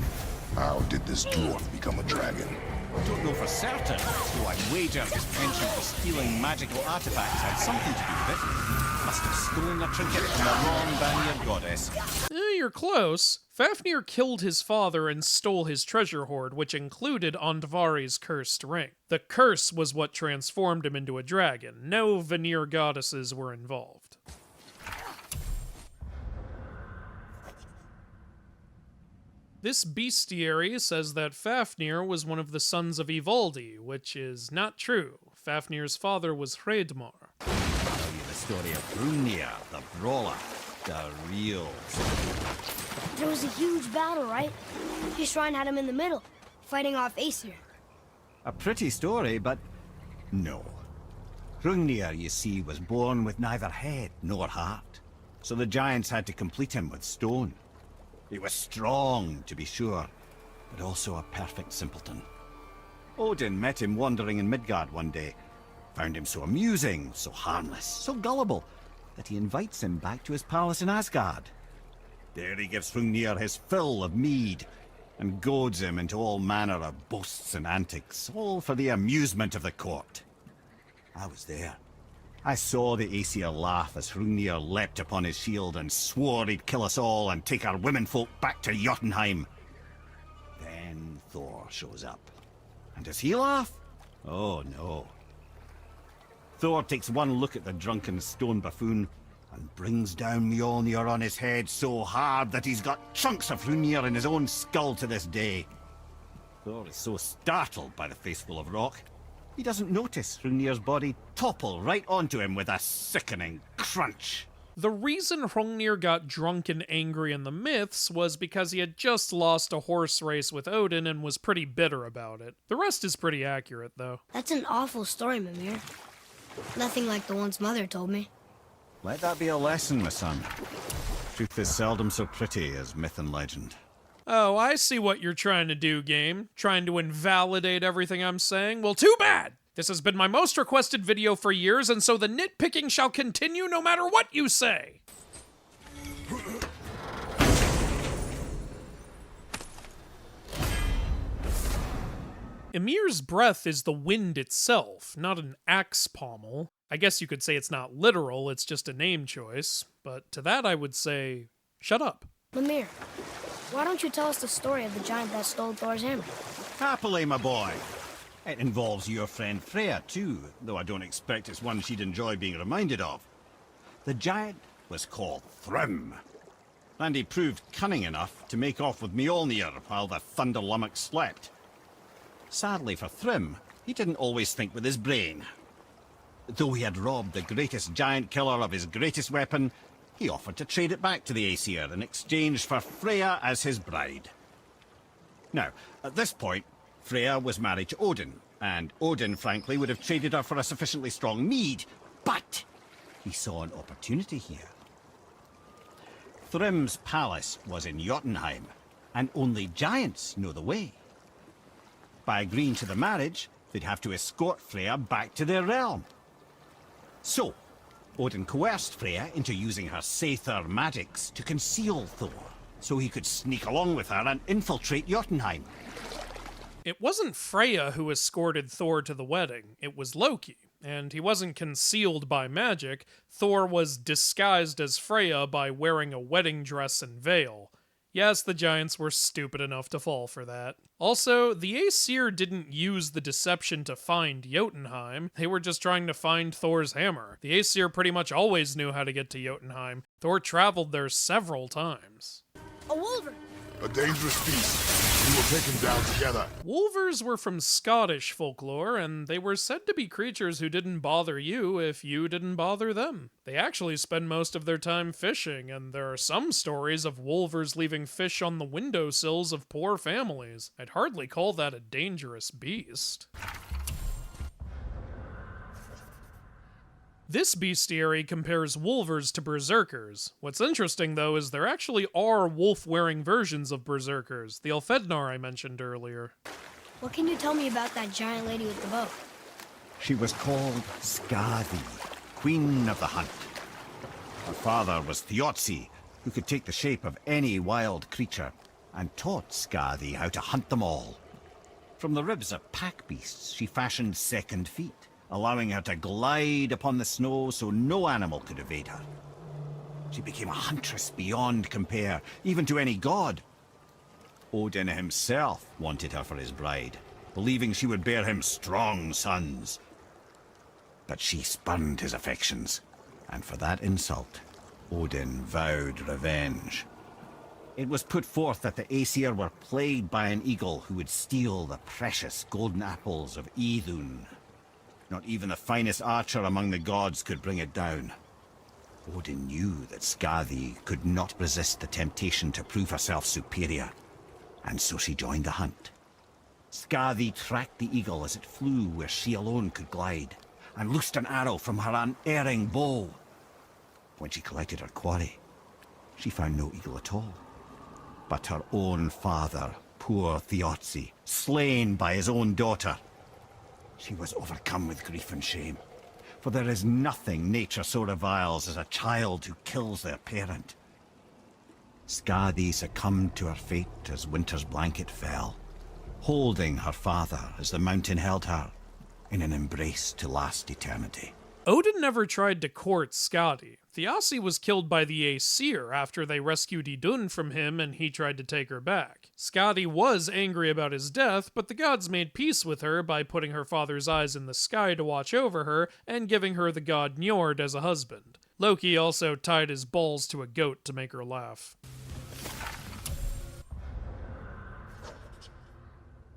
How did this dwarf become a dragon? I don't know for certain, though I'd wager his penchant for stealing magical artifacts had something to do with it. Must have stolen a trinket from the wrong Vanir goddess. You're close. Fafnir killed his father and stole his treasure hoard, which included Andvari's cursed ring. The curse was what transformed him into a dragon. No Vanir goddesses were involved. This bestiary says that Fafnir was one of the sons of Ivaldi, which is not true. Fafnir's father was Hreidmar. I'll tell you the story of Hrungnir, the brawler, the real. There was a huge battle, right? His shrine had him in the middle, fighting off Aesir. A pretty story, but no. Hrungnir, you see, was born with neither head nor heart, so the giants had to complete him with stone. He was strong, to be sure, but also a perfect simpleton. Odin met him wandering in Midgard one day, found him so amusing, so harmless, so gullible, that he invites him back to his palace in Asgard. There he gives Hrungnir his fill of mead, and goads him into all manner of boasts and antics, all for the amusement of the court. I was there. I saw the Aesir laugh as Hrungnir leapt upon his shield and swore he'd kill us all and take our womenfolk back to Jotunheim. Then Thor shows up. And does he laugh? Oh no. Thor takes one look at the drunken stone buffoon and brings down Mjolnir on his head so hard that he's got chunks of Hrungnir in his own skull to this day. Thor is so startled by the face full of rock, he doesn't notice Hrungnir's body topple right onto him with a sickening crunch. The reason Hrungnir got drunk and angry in the myths was because he had just lost a horse race with Odin and was pretty bitter about it. The rest is pretty accurate, though. That's an awful story, Mimir. Nothing like the ones Mother told me. Let that be a lesson, my son. Truth is seldom so pretty as myth and legend. Oh, I see what you're trying to do, game. Trying to invalidate everything I'm saying? Well, too bad! This has been my most requested video for years, and so the nitpicking shall continue no matter what you say! Ymir's breath is the wind itself, not an axe pommel. I guess you could say it's not literal, it's just a name choice. But to that I would say, shut up. Mimir, why don't you tell us the story of the giant that stole Thor's hammer? Happily, my boy. It involves your friend Freya, too, though I don't expect it's one she'd enjoy being reminded of. The giant was called Thrym, and he proved cunning enough to make off with Mjolnir while the Thunder Lummox slept. Sadly for Thrym, he didn't always think with his brain. Though he had robbed the greatest giant killer of his greatest weapon, he offered to trade it back to the Aesir in exchange for Freya as his bride. Now, at this point, Freya was married to Odin, and Odin, frankly, would have traded her for a sufficiently strong mead, but he saw an opportunity here. Thrym's palace was in Jotunheim, and only giants know the way. By agreeing to the marriage, they'd have to escort Freya back to their realm. So, Odin coerced Freya into using her Seithr magics to conceal Thor, so he could sneak along with her and infiltrate Jotunheim. It wasn't Freya who escorted Thor to the wedding, it was Loki. And he wasn't concealed by magic, Thor was disguised as Freya by wearing a wedding dress and veil. Yes, the giants were stupid enough to fall for that. Also, the Aesir didn't use the deception to find Jotunheim, they were just trying to find Thor's hammer. The Aesir pretty much always knew how to get to Jotunheim. Thor traveled there several times. A wolver! A dangerous beast. We will take him down together. Wolvers were from Scottish folklore, and they were said to be creatures who didn't bother you if you didn't bother them. They actually spend most of their time fishing, and there are some stories of wolvers leaving fish on the windowsills of poor families. I'd hardly call that a dangerous beast. This bestiary compares wolvers to berserkers. What's interesting, though, is there actually are wolf-wearing versions of berserkers, the Elfednar I mentioned earlier. What can you tell me about that giant lady with the bow? She was called Skadi, Queen of the Hunt. Her father was Thiazi, who could take the shape of any wild creature, and taught Skadi how to hunt them all. From the ribs of pack beasts, she fashioned second feet, allowing her to glide upon the snow so no animal could evade her. She became a huntress beyond compare, even to any god. Odin himself wanted her for his bride, believing she would bear him strong sons. But she spurned his affections, and for that insult, Odin vowed revenge. It was put forth that the Aesir were plagued by an eagle who would steal the precious golden apples of Idun. Not even the finest archer among the gods could bring it down. Odin knew that Skadi could not resist the temptation to prove herself superior, and so she joined the hunt. Skadi tracked the eagle as it flew where she alone could glide, and loosed an arrow from her unerring bow. When she collected her quarry, she found no eagle at all, but her own father, poor Thiazi, slain by his own daughter. She was overcome with grief and shame, for there is nothing nature so reviles as a child who kills their parent. Skadi succumbed to her fate as winter's blanket fell, holding her father as the mountain held her in an embrace to last eternity. Odin never tried to court Skadi. Thiazi was killed by the Aesir after they rescued Idun from him and he tried to take her back. Skadi was angry about his death, but the gods made peace with her by putting her father's eyes in the sky to watch over her and giving her the god Njord as a husband. Loki also tied his balls to a goat to make her laugh.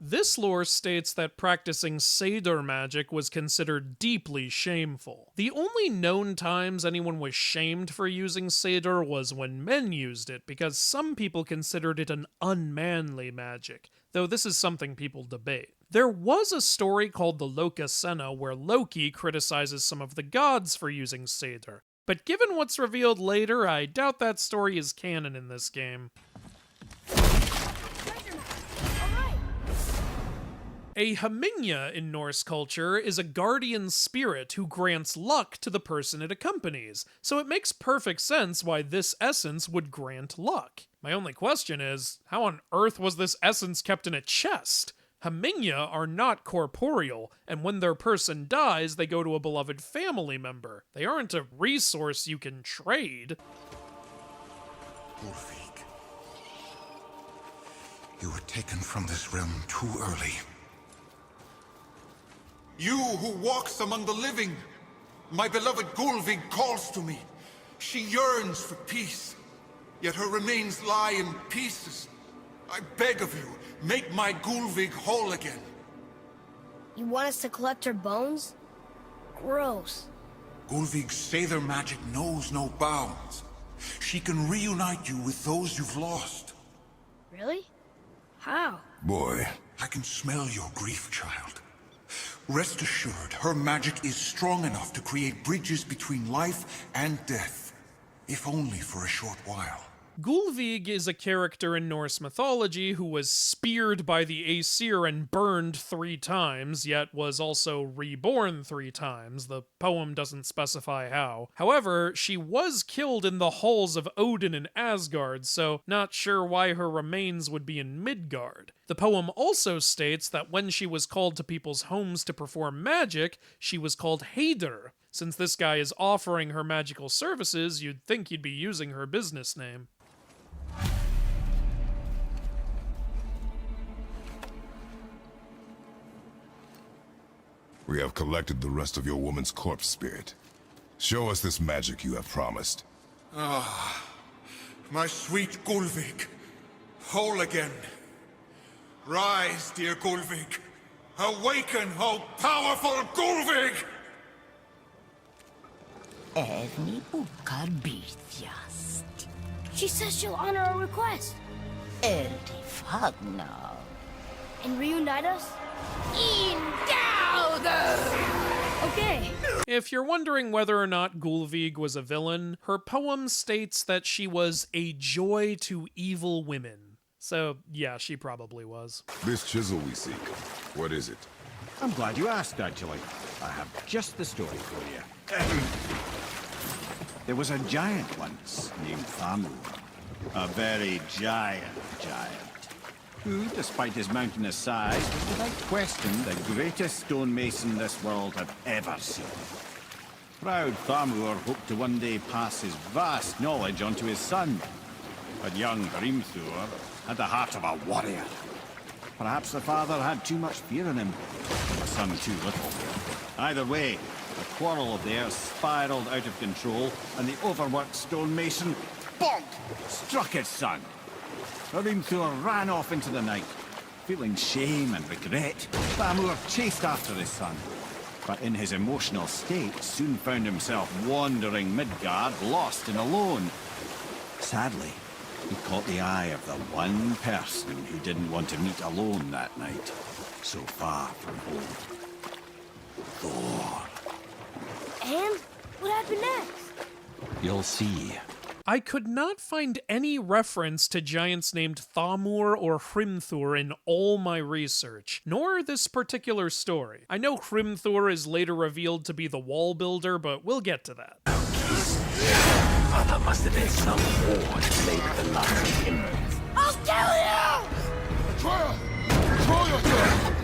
This lore states that practicing Seidr magic was considered deeply shameful. The only known times anyone was shamed for using Seidr was when men used it, because some people considered it an unmanly magic, though this is something people debate. There was a story called the Lokasena where Loki criticizes some of the gods for using Seidr, but given what's revealed later, I doubt that story is canon in this game. A Haminga in Norse culture is a guardian spirit who grants luck to the person it accompanies, so it makes perfect sense why this essence would grant luck. My only question is, how on earth was this essence kept in a chest? Haminga are not corporeal, and when their person dies, they go to a beloved family member. They aren't a resource you can trade. Ulfik, you were taken from this realm too early. You who walks among the living, my beloved Gulvig calls to me. She yearns for peace, yet her remains lie in pieces. I beg of you, make my Gulvig whole again. You want us to collect her bones? Gross. Gulvig's Seidr magic knows no bounds. She can reunite you with those you've lost. Really? How? Boy, I can smell your grief, child. Rest assured, her magic is strong enough to create bridges between life and death, if only for a short while. Gulvig is a character in Norse mythology who was speared by the Aesir and burned 3 times, yet was also reborn 3 times. The poem doesn't specify how. However, she was killed in the halls of Odin in Asgard, so not sure why her remains would be in Midgard. The poem also states that when she was called to people's homes to perform magic, she was called Heider. Since this guy is offering her magical services, you'd think he'd be using her business name. We have collected the rest of your woman's corpse spirit. Show us this magic you have promised. Ah, my sweet Gulvig, whole again. Rise, dear Gulvig. Awaken, O powerful Gulvig! Evni bukar bitjast. She says she'll honor our request Eldi fagnar. and reunite us. Okay. If you're wondering whether or not Gulvig was a villain, her poem states that she was a joy to evil women. So, yeah, she probably was. This chisel we seek, what is it? I'm glad you asked, actually. I have just the story for you. There was a giant once named Thamur. A very giant, who, despite his mountainous size, was without question the greatest stonemason this world had ever seen. Proud Thamur hoped to one day pass his vast knowledge on to his son. But young Hrimthur had the heart of a warrior. Perhaps the father had too much fear in him, the son too little. Either way, the quarrel of theirs spiraled out of control, and the overworked stonemason, bonk, struck his son. Hrimthur ran off into the night. Feeling shame and regret, Thamur chased after his son. But in his emotional state, soon found himself wandering Midgard, lost and alone. Sadly, he caught the eye of the one person who didn't want to meet alone that night, so far from home. Thor. And what happened next? You'll see. I could not find any reference to giants named Thamur or Hrimthur in all my research, nor this particular story. I know Hrimthur is later revealed to be the wall builder, but we'll get to that. There must have been some war that made the lot of him. I'll kill you! Atreya! Control yourself!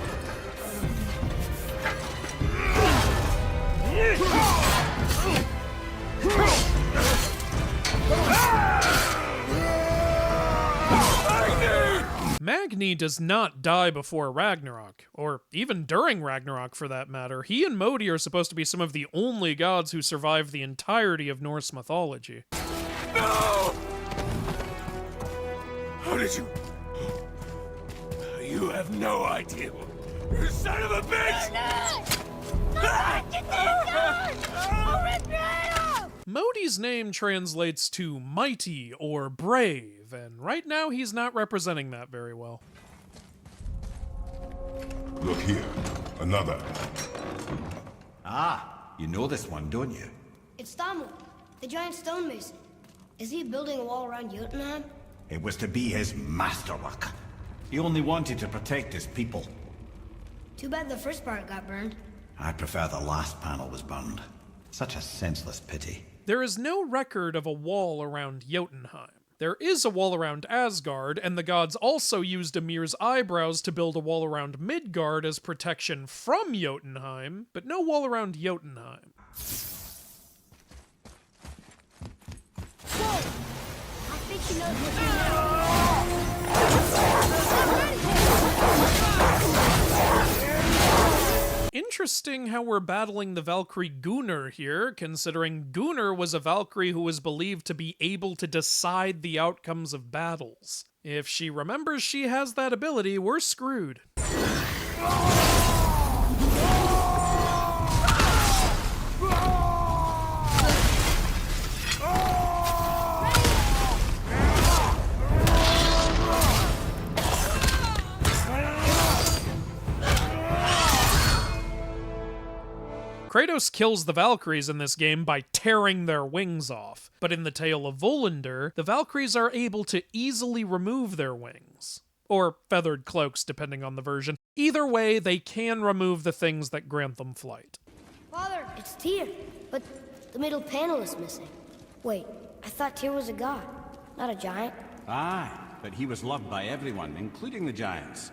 Magni does not die before Ragnarok, or even during Ragnarok for that matter. He and Modi are supposed to be some of the only gods who survive the entirety of Norse mythology. No! How did you... You have no idea. You son of a bitch! Modi's name translates to mighty or brave, and right now he's not representing that very well. Look here, another. Ah, you know this one, don't you? It's Thamur, the giant stonemason. Is he building a wall around Jotunheim? It was to be his masterwork. He only wanted to protect his people. Too bad the first part got burned. I prefer the last panel was burned. Such a senseless pity. There is no record of a wall around Jotunheim. There is a wall around Asgard, and the gods also used Ymir's eyebrows to build a wall around Midgard as protection from Jotunheim, but no wall around Jotunheim. Whoa! I think she knows Interesting how we're battling the Valkyrie Gunnar here, considering Gunnar was a Valkyrie who was believed to be able to decide the outcomes of battles. If she remembers she has that ability, we're screwed. Kratos kills the Valkyries in this game by tearing their wings off, but in the Tale of Volander, the Valkyries are able to easily remove their wings. Or feathered cloaks, depending on the version. Either way, they can remove the things that grant them flight. Father, it's Tyr, but the middle panel is missing. Wait, I thought Tyr was a god, not a giant. Aye, but he was loved by everyone, including the giants.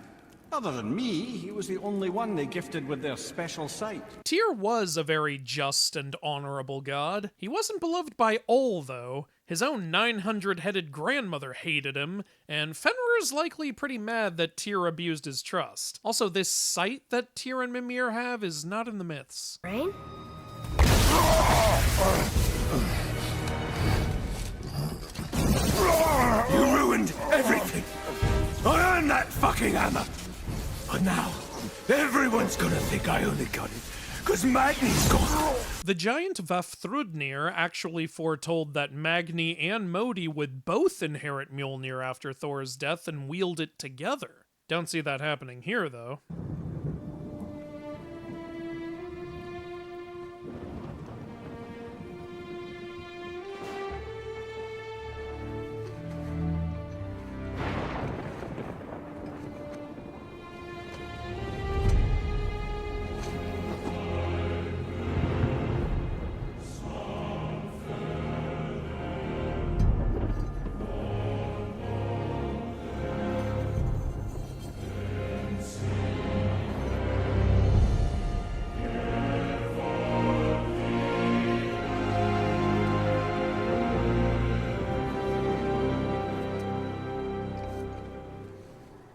Other than me, he was the only one they gifted with their special sight. Tyr was a very just and honorable god. He wasn't beloved by all, though. His own 900-headed grandmother hated him, and Fenrir's likely pretty mad that Tyr abused his trust. Also, this sight that Tyr and Mimir have is not in the myths. Rain? You ruined everything! I earned that fucking hammer! But now, everyone's gonna think I only got it, because Magni's gone! The giant Vafthrudnir actually foretold that Magni and Modi would both inherit Mjolnir after Thor's death and wield it together. Don't see that happening here, though.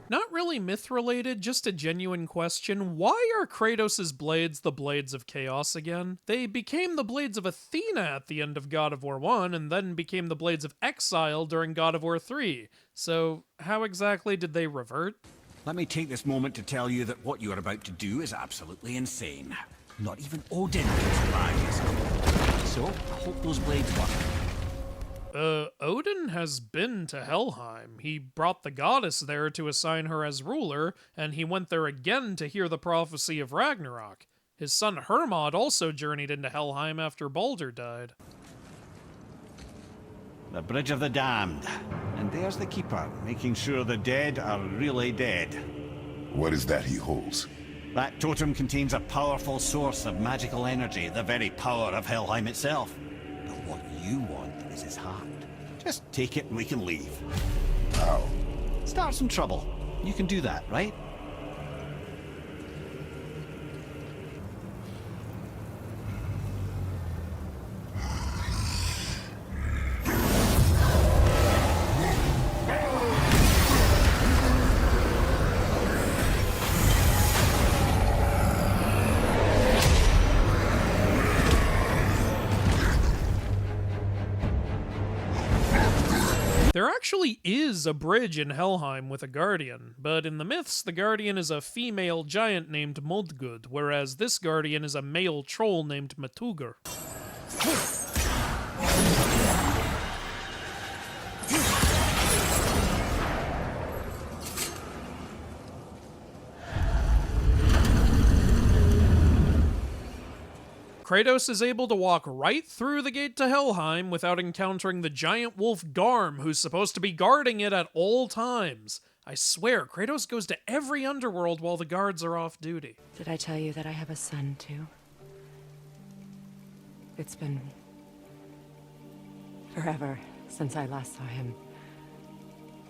Not really myth-related, just a genuine question. Why are Kratos' blades the Blades of Chaos again? They became the Blades of Athena at the end of God of War 1, and then became the Blades of Exile during God of War 3. So, how exactly did they revert? Let me take this moment to tell you that what you are about to do is absolutely insane. Not even Odin can survive this. So, I hope those blades work. Odin has been to Helheim. He brought the goddess there to assign her as ruler, and he went there again to hear the prophecy of Ragnarok. His son Hermod also journeyed into Helheim after Baldur died. The Bridge of the Damned. And there's the Keeper, making sure the dead are really dead. What is that he holds? That totem contains a powerful source of magical energy, the very power of Helheim itself. But what you want is his heart. Just take it and we can leave. How? Start some trouble. You can do that, right? There actually is a bridge in Helheim with a guardian, but in the myths, the guardian is a female giant named Modgud, whereas this guardian is a male troll named Matugur. Kratos is able to walk right through the gate to Helheim without encountering the giant wolf Garm, who's supposed to be guarding it at all times. I swear, Kratos goes to every underworld while the guards are off duty. Did I tell you that I have a son, too? It's been forever since I last saw him.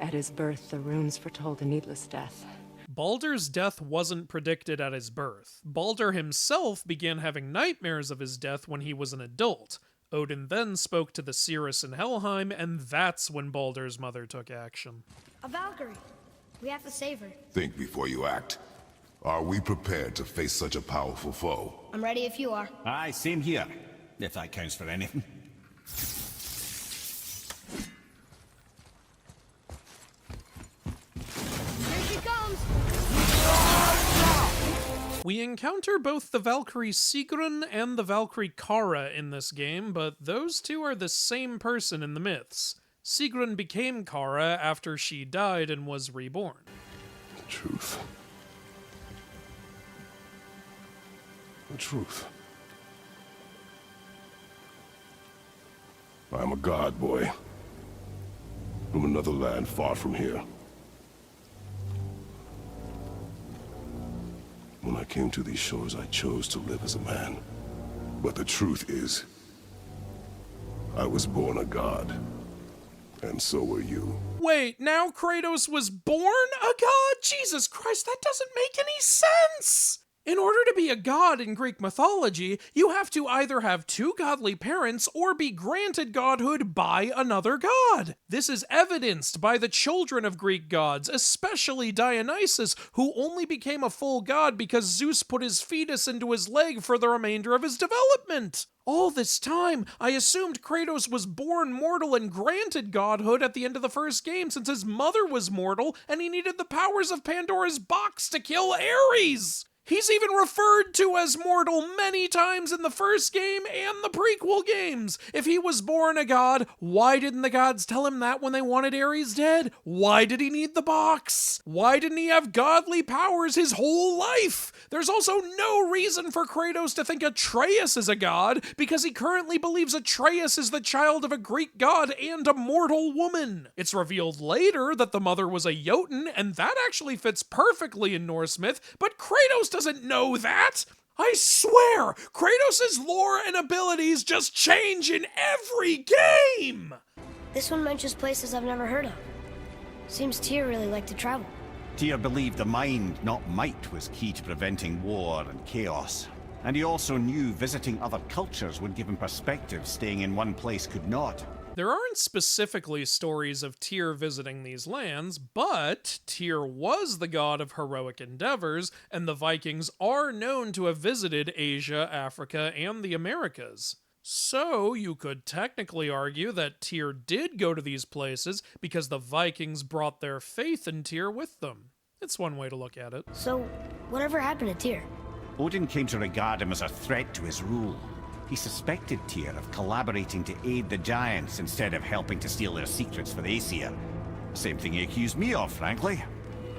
At his birth, the runes foretold a needless death. Baldur's death wasn't predicted at his birth. Baldur himself began having nightmares of his death when he was an adult. Odin then spoke to the seeress in Helheim, and that's when Baldur's mother took action. A Valkyrie. We have to save her. Think before you act. Are we prepared to face such a powerful foe? I'm ready if you are. Aye, same here. If that counts for anything. Here she comes! We encounter both the Valkyrie Sigrun and the Valkyrie Kara in this game, but those two are the same person in the myths. Sigrun became Kara after she died and was reborn. The truth. The truth. I'm a god, boy. From another land far from here. When I came to these shores, I chose to live as a man. But the truth is, I was born a god. And so were you. Wait, now Kratos was born a god? Jesus Christ, that doesn't make any sense! In order to be a god in Greek mythology, you have to either have two godly parents or be granted godhood by another god. This is evidenced by the children of Greek gods, especially Dionysus, who only became a full god because Zeus put his fetus into his leg for the remainder of his development. All this time, I assumed Kratos was born mortal and granted godhood at the end of the first game since his mother was mortal and he needed the powers of Pandora's box to kill Ares. He's even referred to as mortal many times in the first game and the prequel games. If he was born a god, why didn't the gods tell him that when they wanted Ares dead? Why did he need the box? Why didn't he have godly powers his whole life? There's also no reason for Kratos to think Atreus is a god, because he currently believes Atreus is the child of a Greek god and a mortal woman. It's revealed later that the mother was a Jotun, and that actually fits perfectly in Norse myth, but Kratos doesn't know that. I swear, Kratos' lore and abilities just change in every game! This one mentions places I've never heard of. Seems Tyr really liked to travel. Tyr believed the mind, not might, was key to preventing war and chaos. And he also knew visiting other cultures would give him perspective staying in one place could not. There aren't specifically stories of Tyr visiting these lands, but Tyr was the god of heroic endeavors, and the Vikings are known to have visited Asia, Africa, and the Americas. So you could technically argue that Tyr did go to these places because the Vikings brought their faith in Tyr with them. It's one way to look at it. So, whatever happened to Tyr? Odin came to regard him as a threat to his rule. He suspected Tyr of collaborating to aid the Giants instead of helping to steal their secrets for the Aesir. Same thing he accused me of, frankly.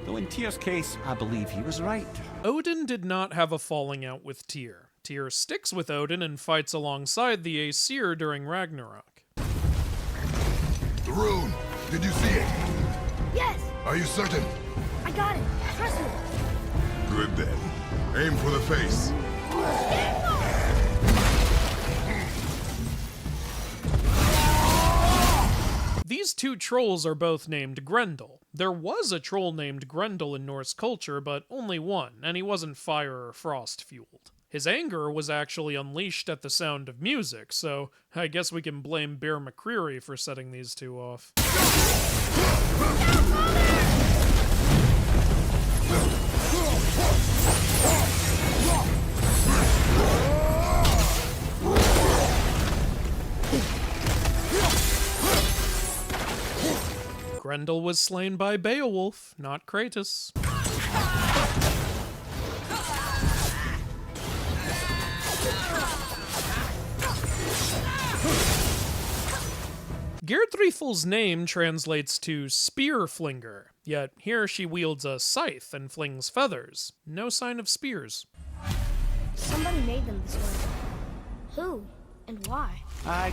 Though in Tyr's case, I believe he was right. Odin did not have a falling out with Tyr. Tyr sticks with Odin and fights alongside the Aesir during Ragnarok. The rune! Did you see it? Yes! Are you certain? I got it! Trust me! Good then. Aim for the face. These two trolls are both named Grendel. There was a troll named Grendel in Norse culture, but only one, and he wasn't fire or frost fueled. His anger was actually unleashed at the sound of music, so I guess we can blame Bear McCreary for setting these two off. Grendel was slain by Beowulf, not Kratos. Geirdriefel's name translates to spear flinger, yet here she wields a scythe and flings feathers. No sign of spears. Somebody made them this way. Who? And why? I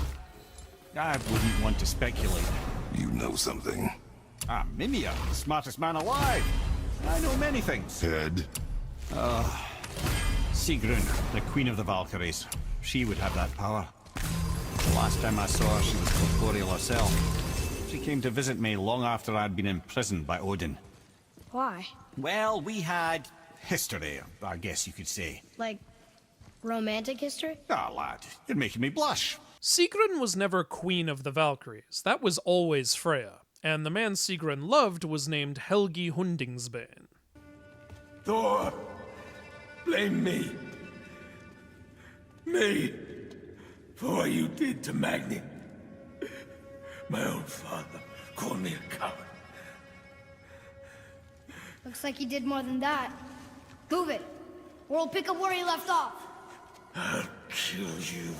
wouldn't want to speculate. You know something. I'm Mimir, the smartest man alive. I know many things. Head. Sigrun, the queen of the Valkyries. She would have that power. The last time I saw her, she was corporeal herself. She came to visit me long after I'd been imprisoned by Odin. Why? Well, we had history, I guess you could say. Like, romantic history? Ah, lad, you're making me blush. Sigrun was never queen of the Valkyries. That was always Freya. And the man Sigrun loved was named Helgi Hundingsbane. Thor, blame me. Me. For what you did to Magni. My own father called me a coward. Looks like he did more than that. Move it, or we'll pick up where he left off. I'll kill you.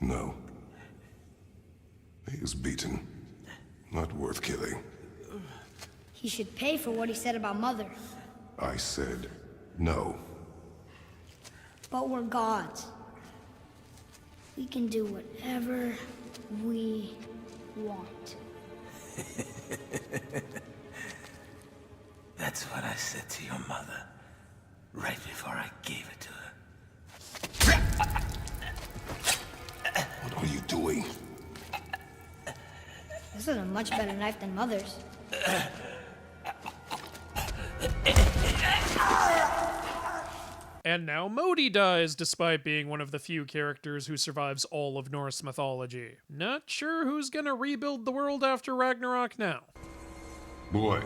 No. He is beaten. Not worth killing. He should pay for what he said about Mother. I said no. But we're gods. We can do whatever we want. That's what I said to your mother, right before I gave it to her. What are you doing? This is a much better knife than Mother's. And now Modi dies despite being one of the few characters who survives all of Norse mythology. Not sure who's gonna rebuild the world after Ragnarok now. Boy.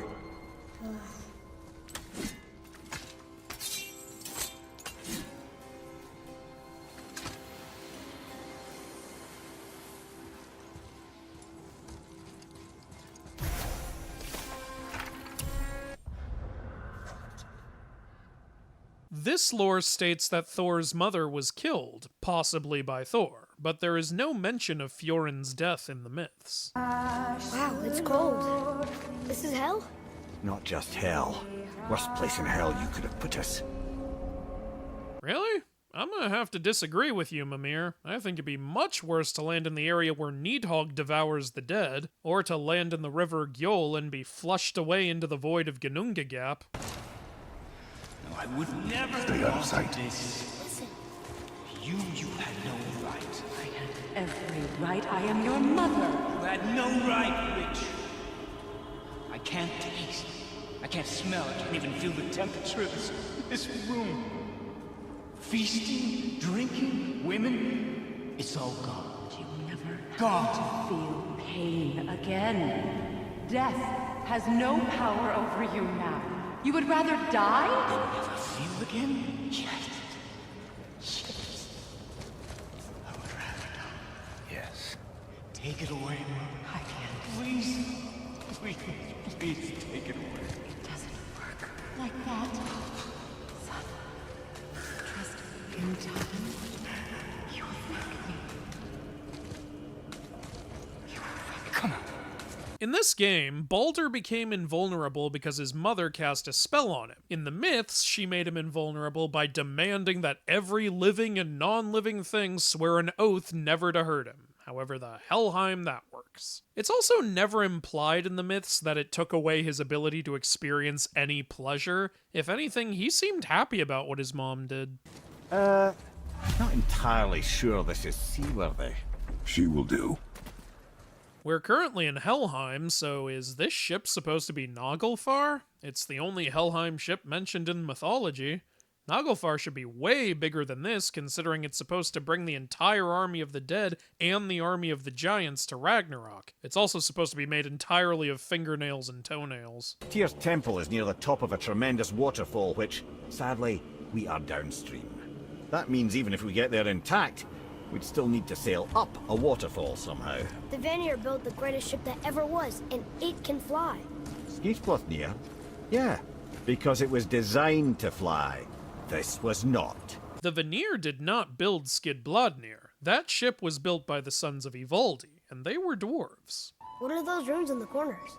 This lore states that Thor's mother was killed, possibly by Thor, but there is no mention of Fiorin's death in the myths. Wow, it's cold. This is hell? Not just hell. Worst place in hell you could have put us. Really? I'm gonna have to disagree with you, Mimir. I think it'd be much worse to land in the area where Nidhogg devours the dead, or to land in the river Gjöll and be flushed away into the void of Ginnungagap. I would never Stay out of sight. Listen. You had no right. I had every right. I am your mother. You had no right, witch. I can't taste. I can't smell. I can't even feel the temperature of this room. Feasting, drinking, women. It's all gone. You never Gone. feel pain again. Death has no power over you now. You would rather die? Never feel again? Yes. I would rather die. Yes. Take it away, Mom. I can't. Please. Please, please take it away. It doesn't work like that. Son, trust me. In time, you'll thank me. Come on. In this game, Baldur became invulnerable because his mother cast a spell on him. In the myths, she made him invulnerable by demanding that every living and non-living thing swear an oath never to hurt him. However the Helheim that works. It's also never implied in the myths that it took away his ability to experience any pleasure. If anything, he seemed happy about what his mom did. Not entirely sure this is seaworthy. She will do. We're currently in Helheim, so is this ship supposed to be Naglfar? It's the only Helheim ship mentioned in mythology. Naglfar should be way bigger than this, considering it's supposed to bring the entire army of the dead and the army of the giants to Ragnarok. It's also supposed to be made entirely of fingernails and toenails. Tyr's temple is near the top of a tremendous waterfall, which, sadly, we are downstream. That means even if we get there intact, we'd still need to sail up a waterfall somehow. The Vanir built the greatest ship that ever was, and it can fly. Skidbladnir? Yeah, because it was designed to fly. This was not. The Vanir did not build Skidbladnir. That ship was built by the sons of Ivaldi, and they were dwarves. What are those runes in the corners?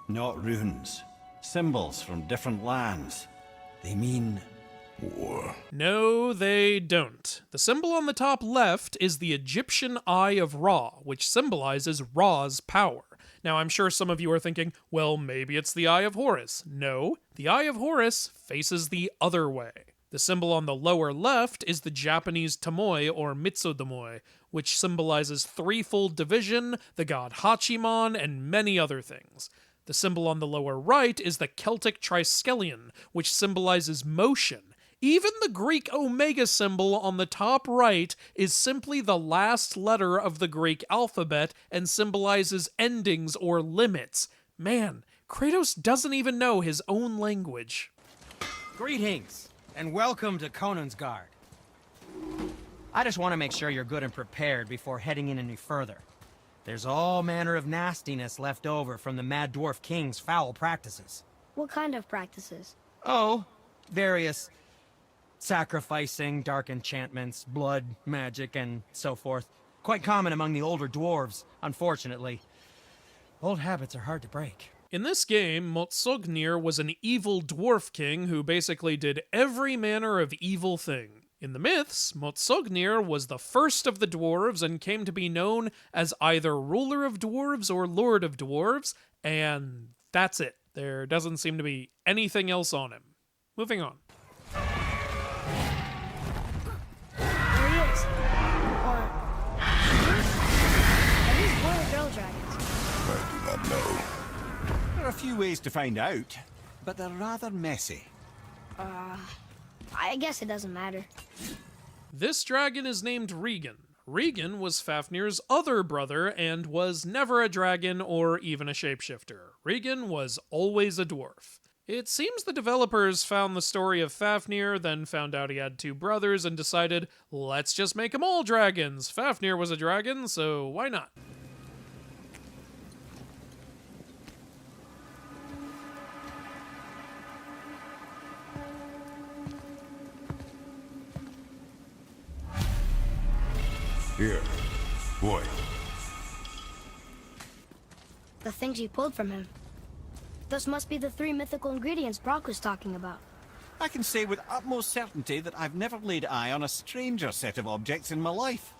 Not runes. Symbols from different lands. They mean... War. No, they don't. The symbol on the top left is the Egyptian Eye of Ra, which symbolizes Ra's power. Now, I'm sure some of you are thinking, well, maybe it's the Eye of Horus. No, the Eye of Horus faces the other way. The symbol on the lower left is the Japanese Tamoi, or Mitsudomoi, which symbolizes threefold division, the god Hachiman, and many other things. The symbol on the lower right is the Celtic Triskelion, which symbolizes motion. Even the Greek omega symbol on the top right is simply the last letter of the Greek alphabet and symbolizes endings or limits. Man, Kratos doesn't even know his own language. Greetings, and welcome to Konungsgard. I just want to make sure you're good and prepared before heading in any further. There's all manner of nastiness left over from the Mad Dwarf King's foul practices. What kind of practices? Oh, various sacrificing, dark enchantments, blood, magic, and so forth. Quite common among the older dwarves, unfortunately. Old habits are hard to break. In this game, Motsognir was an evil dwarf king who basically did every manner of evil thing. In the myths, Motsognir was the first of the dwarves and came to be known as either ruler of dwarves or lord of dwarves, and that's it. There doesn't seem to be anything else on him. Moving on. There he is. Or... Are these boy or girl dragons? I do not know. There are a few ways to find out, but they're rather messy. I guess it doesn't matter. This dragon is named Regan. Regan was Fafnir's other brother and was never a dragon or even a shapeshifter. Regan was always a dwarf. It seems the developers found the story of Fafnir, then found out he had two brothers and decided, let's just make them all dragons. Fafnir was a dragon, so why not? Here, boy. The things you pulled from him. Those must be the 3 mythical ingredients Brock was talking about. I can say with utmost certainty that I've never laid eye on a stranger set of objects in my life.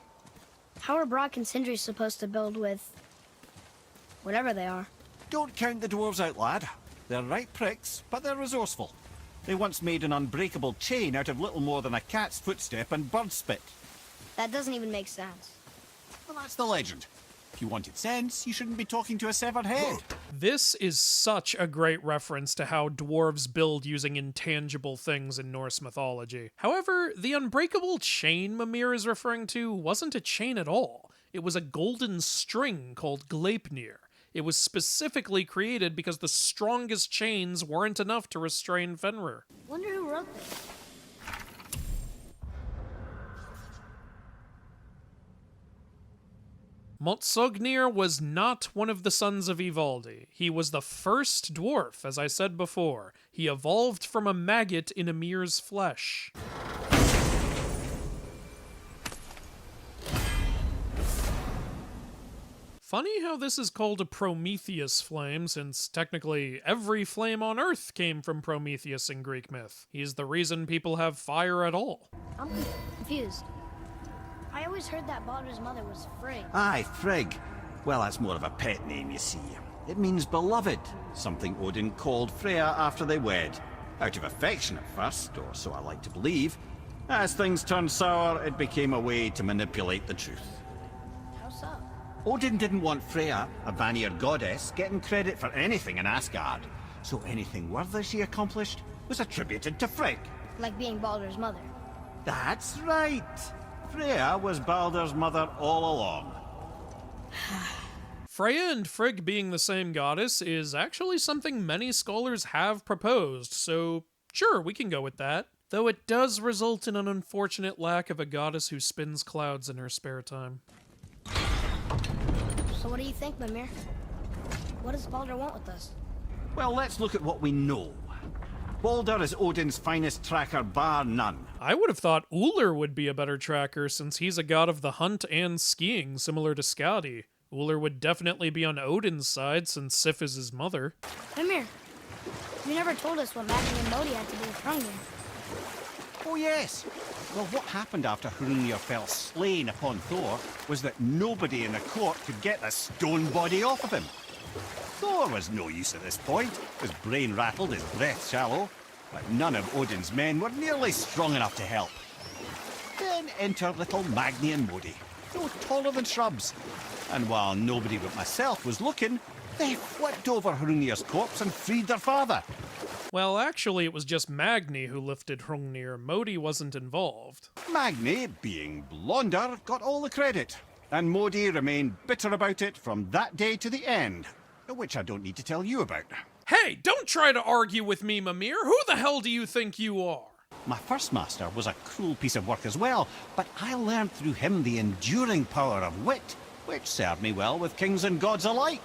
How are Brock and Sindri supposed to build with... whatever they are? Don't count the dwarves out, lad. They're right pricks, but they're resourceful. They once made an unbreakable chain out of little more than a cat's footstep and bird spit. That doesn't even make sense. Well, that's the legend. If you wanted sense, you shouldn't be talking to a severed head. This is such a great reference to how dwarves build using intangible things in Norse mythology. However, the unbreakable chain Mimir is referring to wasn't a chain at all. It was a golden string called Gleipnir. It was specifically created because the strongest chains weren't enough to restrain Fenrir. Wonder who wrote this. Motsognir was not one of the sons of Ivaldi. He was the first dwarf, as I said before. He evolved from a maggot in Ymir's flesh. Funny how this is called a Prometheus flame, since technically every flame on Earth came from Prometheus in Greek myth. He's the reason people have fire at all. I'm confused. I always heard that Baldur's mother was Frigg. Aye, Frigg. Well, that's more of a pet name, you see. It means beloved, something Odin called Freya after they wed. Out of affection at first, or so I like to believe. As things turned sour, it became a way to manipulate the truth. How so? Odin didn't want Freya, a Vanir goddess, getting credit for anything in Asgard. So anything worthy she accomplished was attributed to Frigg. Like being Baldur's mother. That's right. Freya was Baldur's mother all along. Freya and Frigg being the same goddess is actually something many scholars have proposed, so sure, we can go with that. Though it does result in an unfortunate lack of a goddess who spins clouds in her spare time. So what do you think, Mimir? What does Baldur want with us? Well, let's look at what we know. Baldur is Odin's finest tracker bar none. I would have thought Ullr would be a better tracker since he's a god of the hunt and skiing, similar to Skadi. Ullr would definitely be on Odin's side since Sif is his mother. Mimir, you never told us what Magni and Modi had to do with Hrungnir. Oh yes. Well, what happened after Hrungnir fell slain upon Thor was that nobody in the court could get the stone body off of him. Thor was no use at this point. His brain rattled, his breath shallow, but none of Odin's men were nearly strong enough to help. Then enter little Magni and Modi, no taller than shrubs. And while nobody but myself was looking, they flipped over Hrungnir's corpse and freed their father. Well, actually, it was just Magni who lifted Hrungnir. Modi wasn't involved. Magni, being blonder, got all the credit, and Modi remained bitter about it from that day to the end, which I don't need to tell you about. Hey, don't try to argue with me, Mimir. Who the hell do you think you are? My first master was a cruel piece of work as well, but I learned through him the enduring power of wit, which served me well with kings and gods alike.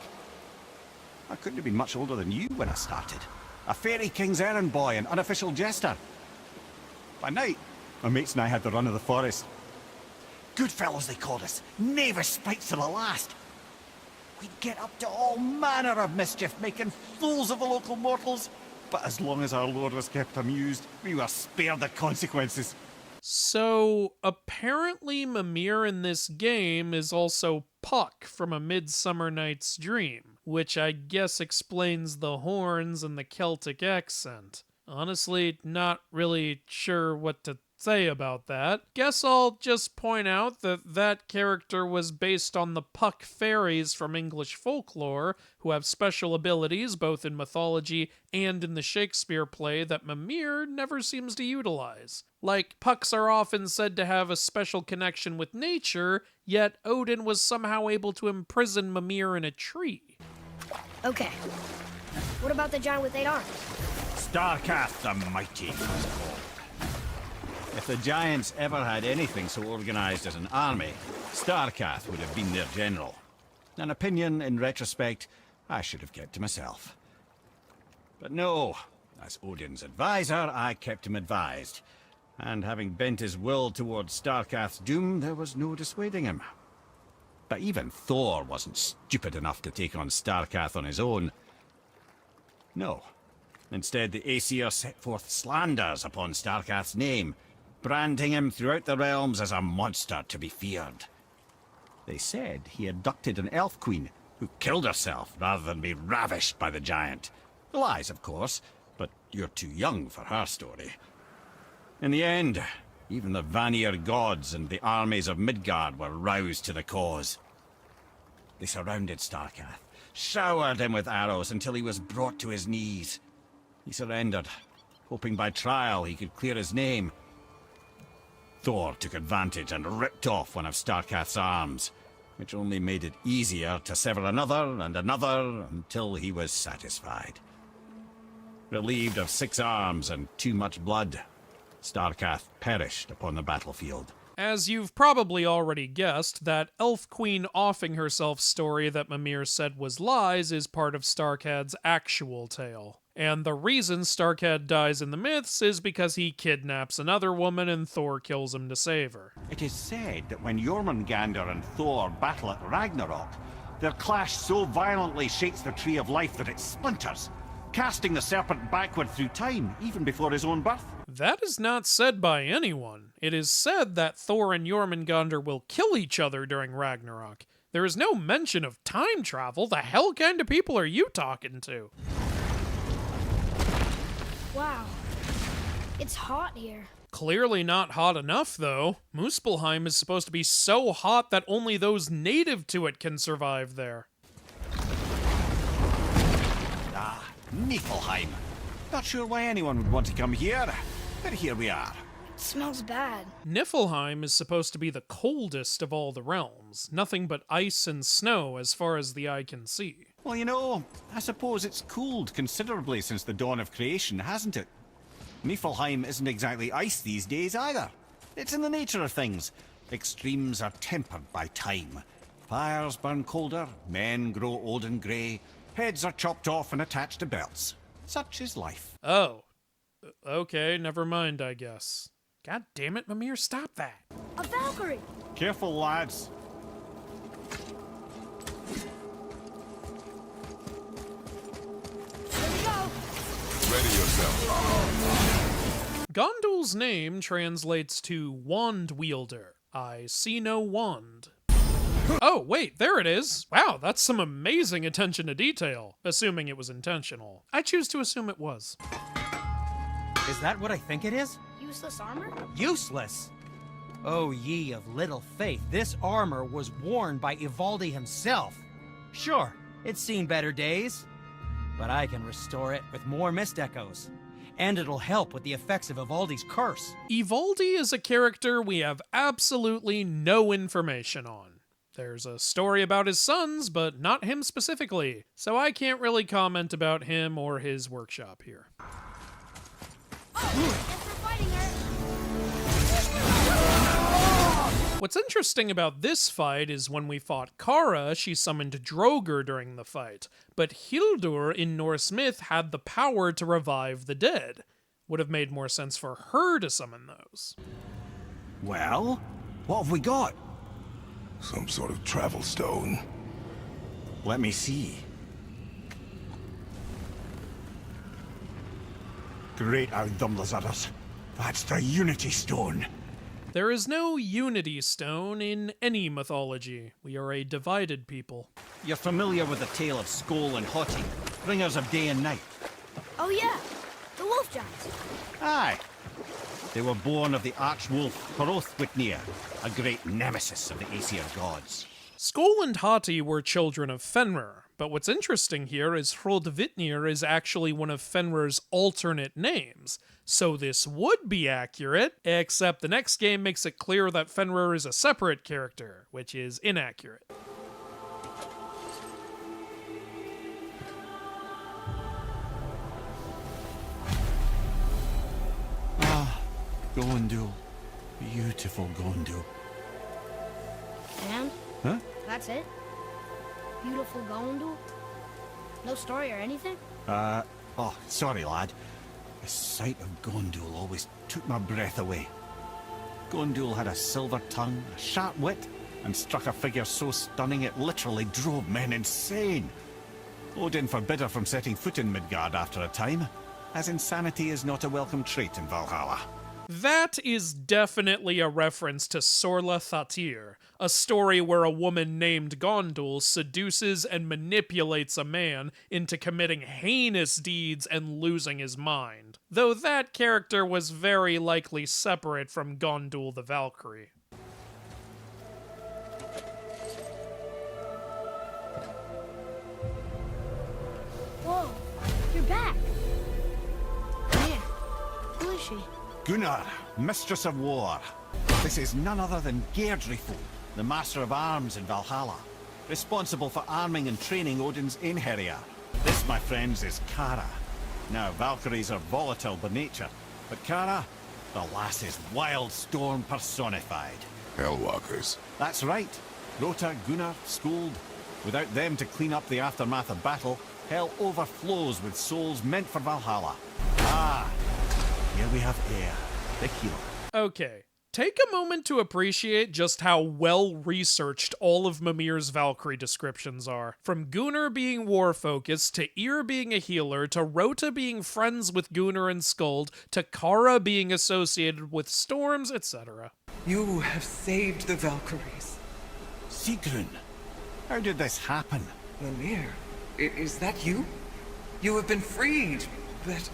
I couldn't have been much older than you when I started. A fairy king's errand boy and unofficial jester. By night, my mates and I had the run of the forest. Good fellows, they called us. Knavish sprites to the last. We'd get up to all manner of mischief, making fools of the local mortals. But as long as our lord was kept amused, we were spared the consequences. So, apparently Mimir in this game is also Puck from A Midsummer Night's Dream, which I guess explains the horns and the Celtic accent. Honestly, not really sure what to say about that. Guess I'll just point out that that character was based on the Puck fairies from English folklore, who have special abilities both in mythology and in the Shakespeare play that Mimir never seems to utilize. Like, Pucks are often said to have a special connection with nature, yet Odin was somehow able to imprison Mimir in a tree. Okay. What about the giant with 8 arms? Starcath the Mighty was called. If the Giants ever had anything so organized as an army, Starcath would have been their general. An opinion, in retrospect, I should have kept to myself. But no, as Odin's advisor, I kept him advised. And having bent his will towards Starcath's doom, there was no dissuading him. But even Thor wasn't stupid enough to take on Starcath on his own. No. Instead, the Aesir set forth slanders upon Starcath's name, branding him throughout the realms as a monster to be feared. They said he abducted an elf queen who killed herself rather than be ravished by the giant. Lies, of course, but you're too young for her story. In the end, even the Vanir gods and the armies of Midgard were roused to the cause. They surrounded Starcath, showered him with arrows until he was brought to his knees. He surrendered, hoping by trial he could clear his name. Thor took advantage and ripped off one of Starcath's arms, which only made it easier to sever another and another until he was satisfied. Relieved of 6 arms and too much blood, Starcath perished upon the battlefield. As you've probably already guessed, that Elf Queen offing herself story that Mimir said was lies is part of Starcad's actual tale. And the reason Starcad dies in the myths is because he kidnaps another woman and Thor kills him to save her. It is said that when Jormungandr and Thor battle at Ragnarok, their clash so violently shakes the Tree of Life that it splinters, casting the serpent backward through time, even before his own birth. That is not said by anyone. It is said that Thor and Jormungandr will kill each other during Ragnarok. There is no mention of time travel. The hell kind of people are you talking to? Wow. It's hot here. Clearly not hot enough, though. Muspelheim is supposed to be so hot that only those native to it can survive there. Ah, Niflheim. Not sure why anyone would want to come here, but here we are. It smells bad. Niflheim is supposed to be the coldest of all the realms. Nothing but ice and snow as far as the eye can see. Well, you know, I suppose it's cooled considerably since the dawn of creation, hasn't it? Niflheim isn't exactly ice these days either. It's in the nature of things. Extremes are tempered by time. Fires burn colder, men grow old and grey, heads are chopped off and attached to belts. Such is life. Oh. Okay, never mind, I guess. God damn it, Mimir, stop that. A Valkyrie! Careful, lads. Here we go! Ready yourself. Gondul's name translates to wand wielder. I see no wand. Oh, wait, there it is. Wow, that's some amazing attention to detail. Assuming it was intentional. I choose to assume it was. Is that what I think it is? Useless armor? Useless! Oh, ye of little faith, this armor was worn by Ivaldi himself. Sure, it's seen better days, but I can restore it with more mist echoes. And it'll help with the effects of Ivaldi's curse. Ivaldi is a character we have absolutely no information on. There's a story about his sons, but not him specifically, so I can't really comment about him or his workshop here. What's interesting about this fight is when we fought Kara, she summoned Droger during the fight, but Hildur in Norse myth had the power to revive the dead. Would have made more sense for her to summon those. Well, what have we got? Some sort of travel stone. Let me see. Great Ardumlazaras. That's the Unity Stone. There is no unity stone in any mythology. We are a divided people. You're familiar with the tale of Skoll and Hoti, bringers of day and night? Oh yeah, the wolf giants. Aye. They were born of the archwolf Hrothwitnir, a great nemesis of the Aesir gods. Skoll and Hati were children of Fenrir, but what's interesting here is Hrothvitnir is actually one of Fenrir's alternate names. So this would be accurate, except the next game makes it clear that Fenrir is a separate character, which is inaccurate. Ah, Gondul. Beautiful Gondul. And? Huh? That's it? Beautiful Gondul? No story or anything? Oh, sorry, lad. The sight of Gondul always took my breath away. Gondul had a silver tongue, a sharp wit, and struck a figure so stunning it literally drove men insane. Odin forbid her from setting foot in Midgard after a time, as insanity is not a welcome trait in Valhalla. That is definitely a reference to Sorla Thatir, a story where a woman named Gondul seduces and manipulates a man into committing heinous deeds and losing his mind. Though that character was very likely separate from Gondul the Valkyrie. Whoa, you're back. Man, who is she? Gunnar, Mistress of War. This is none other than Geirdrifo, the Master of Arms in Valhalla, responsible for arming and training Odin's Einherjar. This, my friends, is Kara. Now, Valkyries are volatile by nature, but Kara, the lass is wild storm personified. Hellwalkers. That's right. Rota, Gunnar, Skuld. Without them to clean up the aftermath of battle, hell overflows with souls meant for Valhalla. Ah, here we have Air, the healer. Okay, take a moment to appreciate just how well-researched all of Mimir's Valkyrie descriptions are. From Gunnar being war-focused, to Eir being a healer, to Rota being friends with Gunnar and Skuld, to Kara being associated with storms, etc. You have saved the Valkyries. Sigrun, how did this happen? Mimir, is that you? You have been freed, but...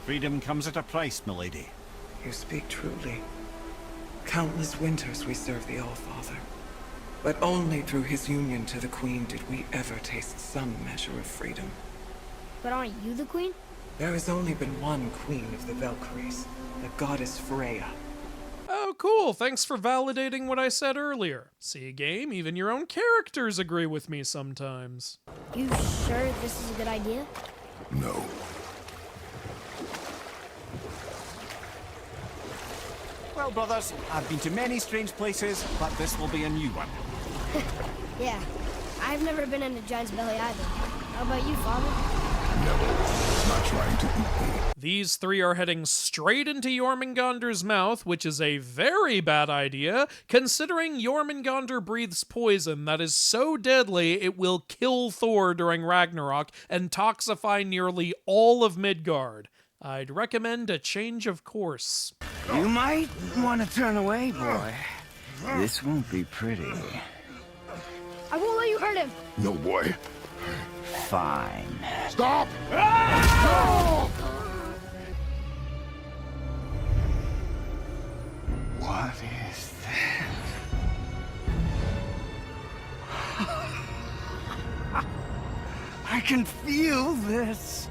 Freedom comes at a price, milady. You speak truly. Countless winters we serve the All-Father. But only through his union to the Queen did we ever taste some measure of freedom. But aren't you the queen? There has only been one Queen of the Valkyries, the goddess Freya. Oh, cool. Thanks for validating what I said earlier. See, game, even your own characters agree with me sometimes. You sure this is a good idea? No. Well, brothers, I've been to many strange places, but this will be a new one. Yeah, I've never been in a giant's belly either. How about you, Father? No. It's not trying to eat me. These three are heading straight into Jormungandr's mouth, which is a very bad idea, considering Jormungandr breathes poison that is so deadly it will kill Thor during Ragnarok and toxify nearly all of Midgard. I'd recommend a change of course. You might want to turn away, boy. This won't be pretty. I won't let you hurt him. No, boy. Fine. Stop! What is this? I can feel this.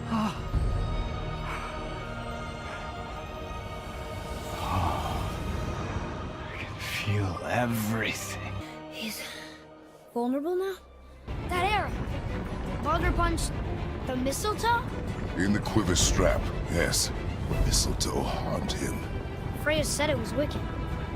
I can feel everything. He's vulnerable now? That arrow! Baldur punched the mistletoe? In the quiver strap, yes. Mistletoe harmed him. Freya said it was wicked.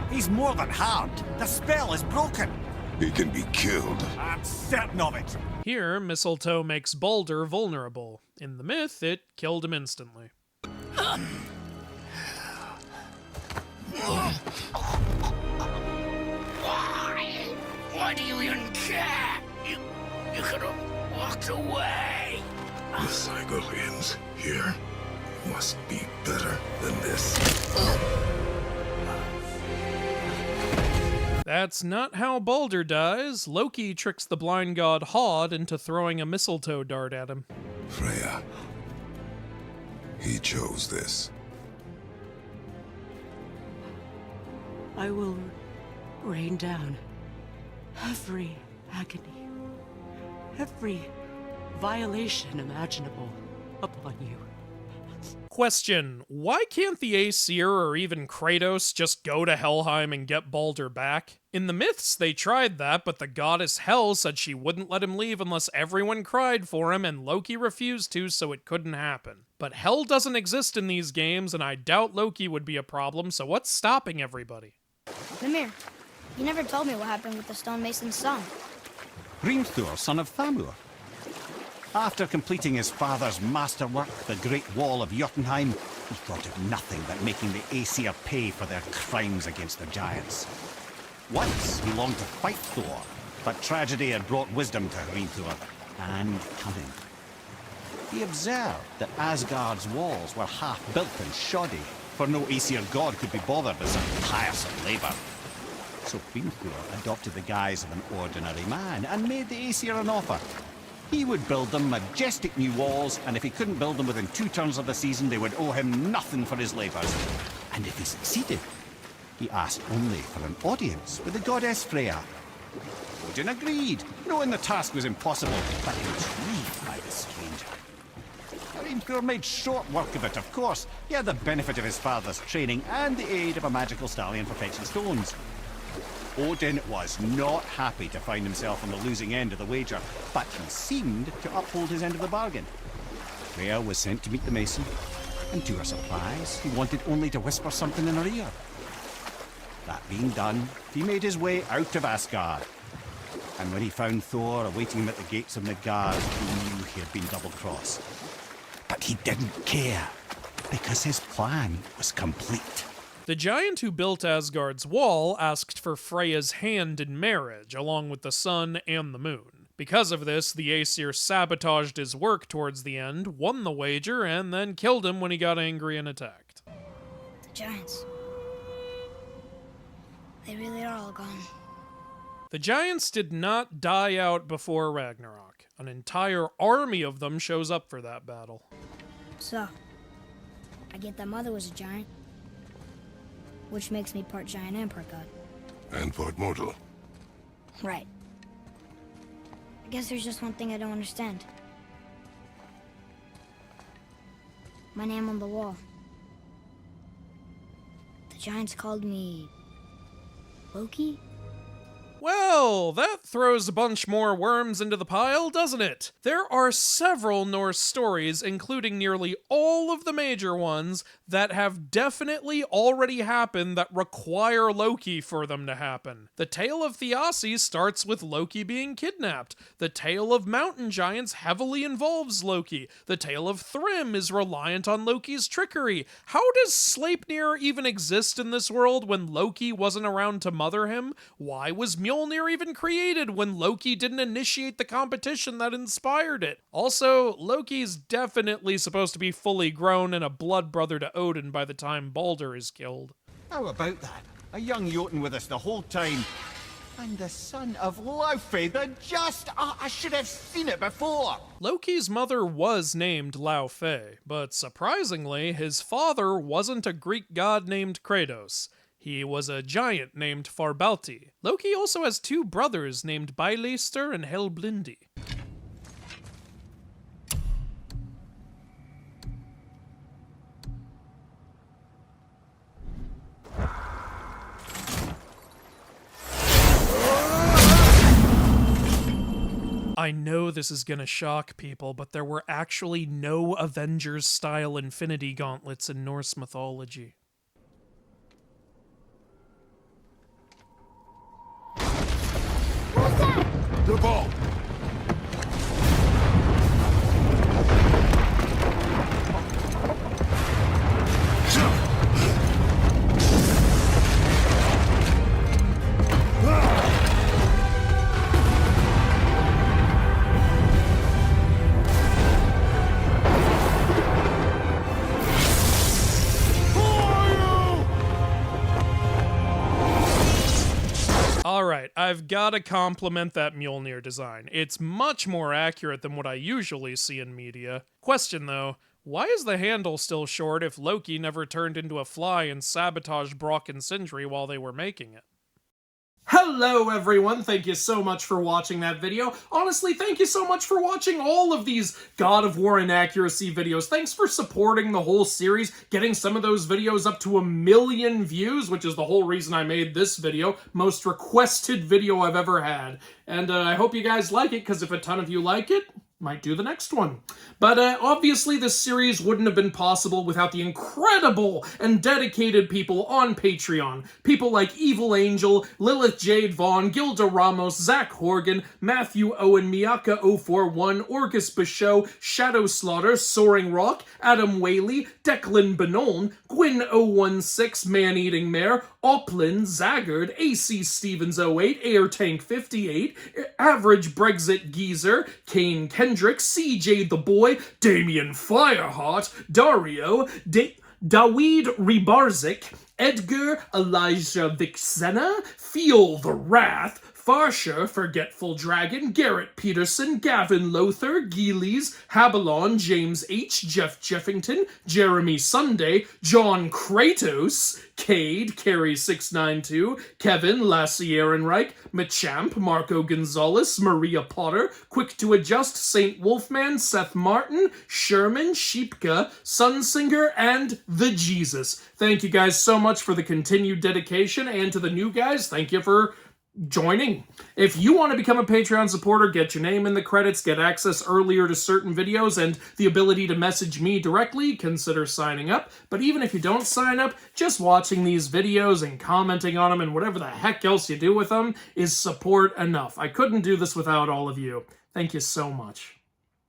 He's more than harmed. The spell is broken. He can be killed. I'm certain of it. Here, mistletoe makes Baldur vulnerable. In the myth, it killed him instantly. Why do you even care? You could have walked away. The cycle ends here. Must be better than this. That's not how Baldur dies. Loki tricks the blind god Hod into throwing a mistletoe dart at him. Freya. He chose this. I will rain down every agony, every violation imaginable upon you. Question: why can't the Aesir or even Kratos just go to Helheim and get Baldur back? In the myths, they tried that, but the goddess Hel said she wouldn't let him leave unless everyone cried for him, and Loki refused to, so it couldn't happen. But Hel doesn't exist in these games, and I doubt Loki would be a problem, so what's stopping everybody? Mimir, you never told me what happened with the stonemason's son. Hrimthur, son of Thamur. After completing his father's masterwork, the Great Wall of Jotunheim, he thought of nothing but making the Aesir pay for their crimes against the giants. Once he longed to fight Thor, but tragedy had brought wisdom to Hrimthur, and cunning. He observed that Asgard's walls were half-built and shoddy, for no Aesir god could be bothered with such tiresome labour. So Hrimthur adopted the guise of an ordinary man, and made the Aesir an offer. He would build them majestic new walls, and if he couldn't build them within 2 turns of the season, they would owe him nothing for his labours. And if he succeeded, he asked only for an audience with the goddess Freya. Odin agreed, knowing the task was impossible, but intrigued by the stranger. Hrimthur made short work of it, of course. He had the benefit of his father's training and the aid of a magical stallion for fetching stones. Odin was not happy to find himself on the losing end of the wager, but he seemed to uphold his end of the bargain. Freya was sent to meet the mason, and to her surprise, he wanted only to whisper something in her ear. That being done, he made his way out of Asgard. And when he found Thor awaiting him at the gates of Midgard, he knew he had been double-crossed. But he didn't care, because his plan was complete. The giant who built Asgard's wall asked for Freya's hand in marriage, along with the sun and the moon. Because of this, the Aesir sabotaged his work towards the end, won the wager, and then killed him when he got angry and attacked. The giants. They really are all gone. The giants did not die out before Ragnarok. An entire army of them shows up for that battle. So, I get that Mother was a giant, which makes me part giant and part god. And part mortal. Right. I guess there's just one thing I don't understand. My name on the wall. The giants called me Loki? Well, that throws a bunch more worms into the pile, doesn't it? There are several Norse stories, including nearly all of the major ones, that have definitely already happened that require Loki for them to happen. The tale of Thiassi starts with Loki being kidnapped. The tale of mountain giants heavily involves Loki. The tale of Thrym is reliant on Loki's trickery. How does Sleipnir even exist in this world when Loki wasn't around to mother him? Why was Mjolnir even created when Loki didn't initiate the competition that inspired it? Also, Loki's definitely supposed to be fully grown and a blood brother to Odin by the time Baldur is killed. How about that? A young Jotun with us the whole time. And the son of Laufey, the just... I should have seen it before! Loki's mother was named Laufey, but surprisingly, his father wasn't a Greek god named Kratos. He was a giant named Farbalti. Loki also has 2 brothers named Byleister and Helblindi. I know this is gonna shock people, but there were actually no Avengers-style Infinity Gauntlets in Norse mythology. The ball! I've gotta compliment that Mjolnir design. It's much more accurate than what I usually see in media. Question though, why is the handle still short if Loki never turned into a fly and sabotaged Brock and Sindri while they were making it? Hello everyone, thank you so much for watching that video. Honestly, thank you so much for watching all of these God of War Inaccuracy videos. Thanks for supporting the whole series, getting some of those videos up to 1 million views, which is the whole reason I made this video. Most requested video I've ever had. And I hope you guys like it, because if a ton of you like it, might do the next one. But obviously this series wouldn't have been possible without the incredible and dedicated people on Patreon. People like Evil Angel, Lilith Jade Vaughn, Gilda Ramos, Zach Horgan, Matthew Owen, Miyaka041, Orcus Bichot, Shadow Slaughter, Soaring Rock, Adam Whaley, Declan Benoln, Gwyn016, Man-Eating Mare, Oplin, Zaggard, AC Stevens 08, Air Tank 58, Average Brexit Geezer, Kane Kendrick, CJ the Boy, Damian Fireheart, Dario, Dawid Ribarzik, Edgar Elijah Vixena, Feel the Wrath, Farsha, Forgetful Dragon, Garrett Peterson, Gavin Lothar, Geelys, Habalon, James H., Jeff Jeffington, Jeremy Sunday, John Kratos, Cade, Carrie692, Kevin, Lassie Ehrenreich, Machamp, Marco Gonzalez, Maria Potter, Quick to Adjust, Saint Wolfman, Seth Martin, Sherman, Sheepka, Sunsinger, and The Jesus. Thank you guys so much for the continued dedication, and to the new guys, thank you for joining. If you want to become a Patreon supporter, get your name in the credits, get access earlier to certain videos, and the ability to message me directly, consider signing up. But even if you don't sign up, just watching these videos and commenting on them and whatever the heck else you do with them is support enough. I couldn't do this without all of you. Thank you so much.